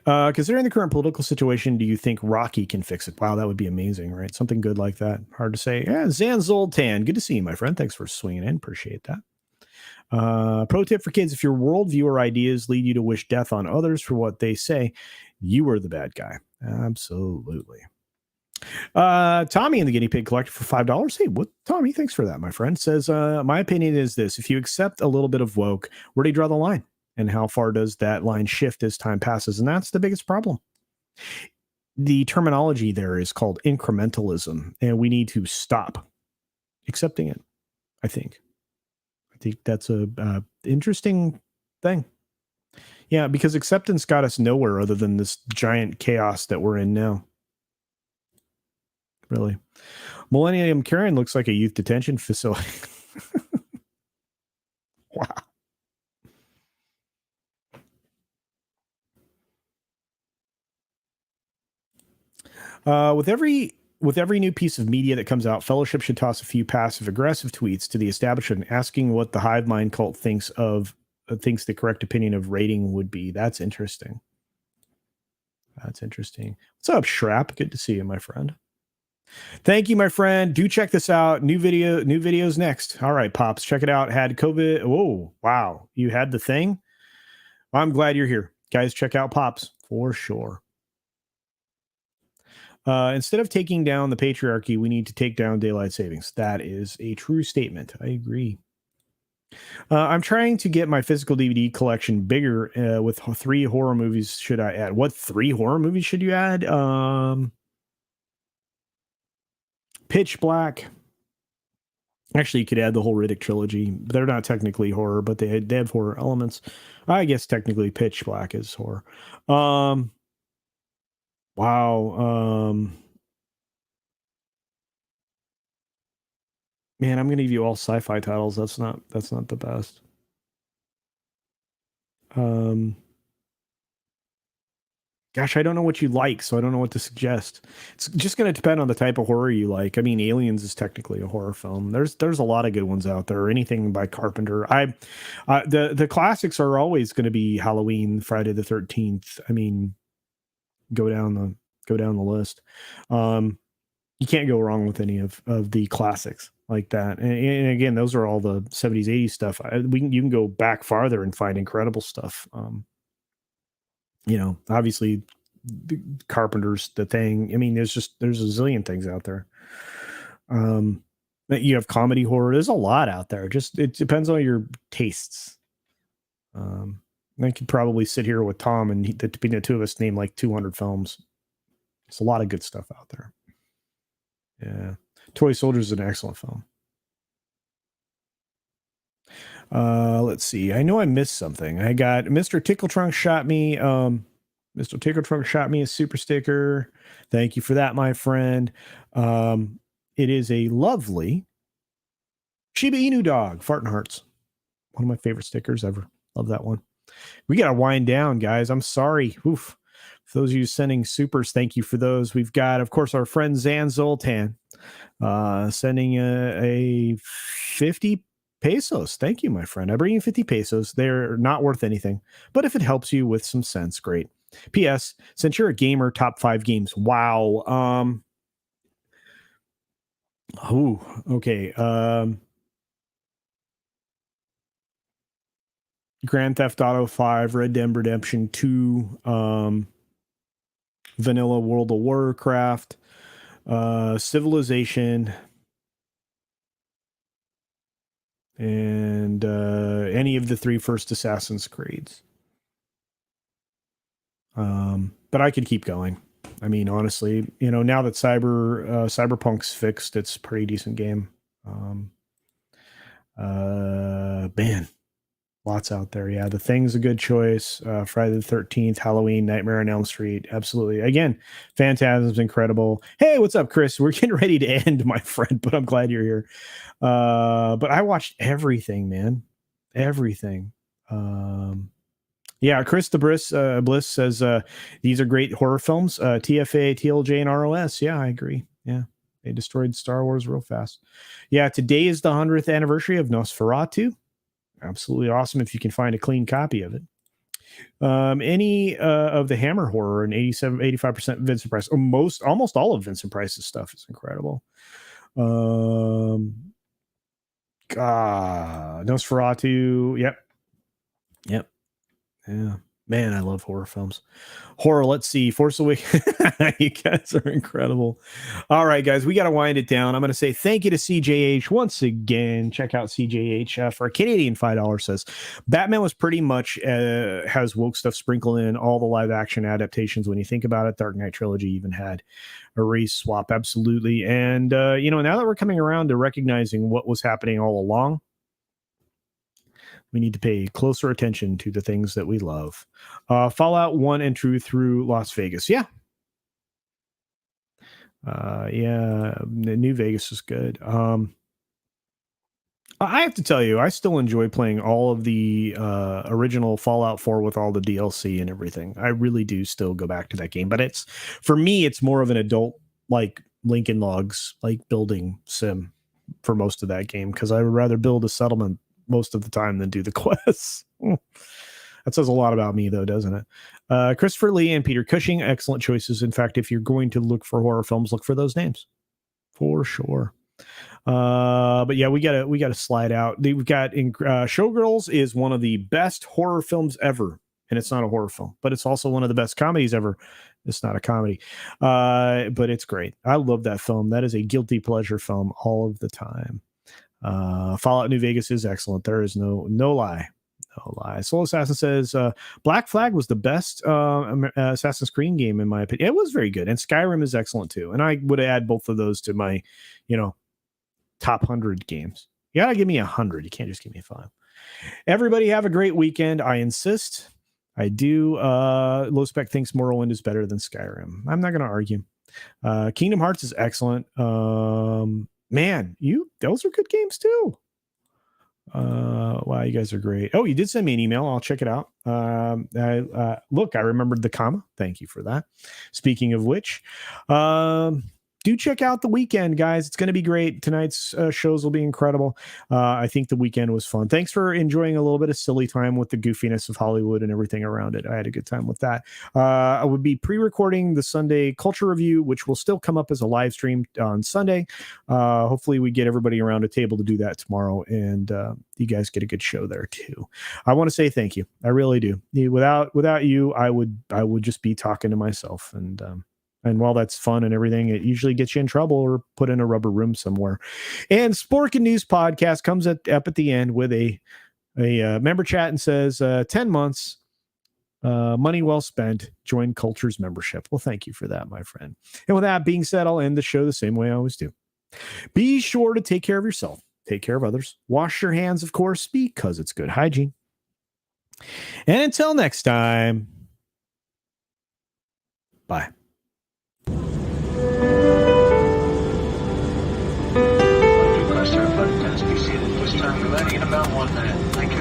Considering the current political situation, do you think Rocky can fix it? Wow, that would be amazing, right? Something good like that. Hard to say. Yeah, Zan Zoltan, good to see you, my friend. Thanks for swinging in. Appreciate that. Pro tip for kids: if your worldview or ideas lead you to wish death on others for what they say, you are the bad guy. Absolutely. Tommy and the Guinea Pig Collector for $5. Hey, what, Tommy? Thanks for that, my friend. Says, my opinion is this: if you accept a little bit of woke, where do you draw the line? And how far does that line shift as time passes? And that's the biggest problem. The terminology there is called incrementalism, and we need to stop accepting it. I think that's a interesting thing. Yeah, because acceptance got us nowhere other than this giant chaos that we're in now. Really. Millennium Karen looks like a youth detention facility. Wow. With every new piece of media that comes out, Fellowship should toss a few passive-aggressive tweets to the establishment asking what the hive mind cult thinks the correct opinion of rating would be. That's interesting. What's up, Shrap? Good to see you, my friend. Thank you, my friend. Do check this out. New videos next. All right, Pops, check it out. Had COVID. Whoa, wow. You had the thing? I'm glad you're here. Guys, check out Pops for sure. Instead of taking down the patriarchy, we need to take down daylight savings. That is a true statement. I agree. I'm trying to get my physical DVD collection bigger. With 3 horror movies should I add? What 3 horror movies should you add? Pitch Black. Actually, you could add the whole Riddick trilogy. They're not technically horror, but they have horror elements. I guess technically Pitch Black is horror. Wow. Man, I'm going to give you all sci-fi titles. That's not the best. Gosh, I don't know what you like, so I don't know what to suggest. It's just going to depend on the type of horror you like. I mean, Aliens is technically a horror film. There's a lot of good ones out there. Anything by Carpenter. The classics are always going to be Halloween, Friday the 13th. I mean, go down the list. You can't go wrong with any of the classics like that. And again, those are all the 70s, 80s stuff. You can go back farther and find incredible stuff. Obviously, the Carpenter's The Thing. I mean, there's a zillion things out there. You have comedy horror. There's a lot out there. Just it depends on your tastes. I could probably sit here with Tom and between the two of us name like 200 films. It's a lot of good stuff out there. Yeah. Toy Soldier is an excellent film. Let's see. I know I missed something. I got Mr. Tickle Trunk shot me. Mr. Tickle Trunk shot me a super sticker. Thank you for that, my friend. It is a lovely Shiba Inu dog, Fartin' Hearts. One of my favorite stickers ever. Love that one. We got to wind down, guys. I'm sorry. Oof. For those of you sending supers, thank you for those. We've got, of course, our friend Zan Zoltan sending a 50 pesos. Thank you, my friend. I bring you 50 pesos. They're not worth anything, but if it helps you with some sense, great. P.S. Since you're a gamer, top 5 games. Wow. Okay. Grand Theft Auto 5, Red Dead Redemption 2, Vanilla World of Warcraft, Civilization, and any of the 3 first Assassin's Creeds. But I could keep going. I mean, honestly, now that Cyberpunk's fixed, it's a pretty decent game. Man, lots out there. Yeah, The Thing's a good choice. Friday the 13th, Halloween, Nightmare on Elm Street. Absolutely. Again, Phantasm's incredible. Hey, what's up, Chris? We're getting ready to end, my friend, but I'm glad you're here. But I watched everything, man. Everything. Yeah, Chris the Bliss says these are great horror films. TFA, TLJ, and ROS. Yeah, I agree. Yeah, they destroyed Star Wars real fast. Yeah, today is the 100th anniversary of Nosferatu. Absolutely awesome if you can find a clean copy of it. Any of the Hammer horror and 85% Vincent Price, or almost all of Vincent Price's stuff is incredible. Nosferatu. Yep. Yeah, man, I love horror films. Horror, let's see. Force Awakens. You guys are incredible. All right, guys, we got to wind it down. I'm going to say thank you to CJH once again. Check out CJH for a Canadian $5 says Batman was pretty much has woke stuff sprinkled in all the live action adaptations. When you think about it, Dark Knight trilogy even had a race swap. Absolutely. And, now that we're coming around to recognizing what was happening all along, we need to pay closer attention to the things that we love. Fallout 1 and 2 through Las Vegas. Yeah. New Vegas is good. I have to tell you, I still enjoy playing all of the original Fallout 4 with all the DLC and everything. I really do still go back to that game. But for me, it's more of an adult, like Lincoln Logs, like building sim for most of that game, because I would rather build a settlement most of the time than do the quests. That says a lot about me, though, doesn't it? Christopher Lee and Peter Cushing, excellent choices. In fact, if you're going to look for horror films, look for those names for sure. But yeah, we gotta slide out. We've got Showgirls is one of the best horror films ever, and it's not a horror film, but it's also one of the best comedies ever. It's not a comedy, but it's great. I love that film. That is a guilty pleasure film all of the time. Fallout New Vegas is excellent. There is no lie. No lie. Soul Assassin says Black Flag was the best Assassin's Creed game in my opinion. It was very good, and Skyrim is excellent too. And I would add both of those to my, top 100 games. You gotta give me 100. You can't just give me 5. Everybody have a great weekend. I insist. I do. Low Spec thinks Morrowind is better than Skyrim. I'm not going to argue. Kingdom Hearts is excellent. Man, those are good games too. Wow, you guys are great. Oh, you did send me an email. I'll check it out. Look, I remembered the comma. Thank you for that. Speaking of which, do check out The Weekend, guys. It's going to be great. Tonight's shows will be incredible. I think The Weekend was fun. Thanks for enjoying a little bit of silly time with the goofiness of Hollywood and everything around it. I had a good time with that. I would be pre-recording the Sunday Culture Review, which will still come up as a live stream on Sunday. Hopefully we get everybody around a table to do that tomorrow, and you guys get a good show there too. I want to say thank you. I really do. Without you, I would just be talking to myself, and while that's fun and everything, it usually gets you in trouble or put in a rubber room somewhere. And Sporkin News Podcast comes up at the end with a member chat and says 10 months, money well spent. Join Culture's membership. Well, thank you for that, my friend. And with that being said, I'll end the show the same way I always do. Be sure to take care of yourself. Take care of others. Wash your hands, of course, because it's good hygiene. And until next time, bye. In about 1 minute. Thank you.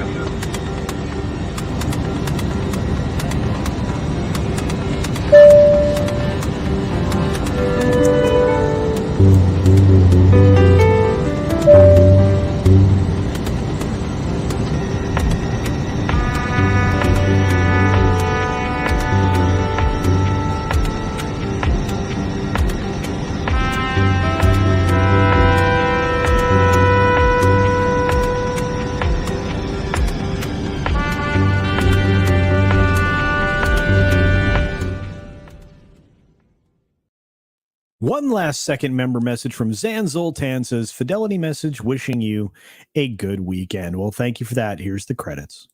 One last second member message from Zan Zoltan says, Fidelity message wishing you a good weekend. Well, thank you for that. Here's the credits.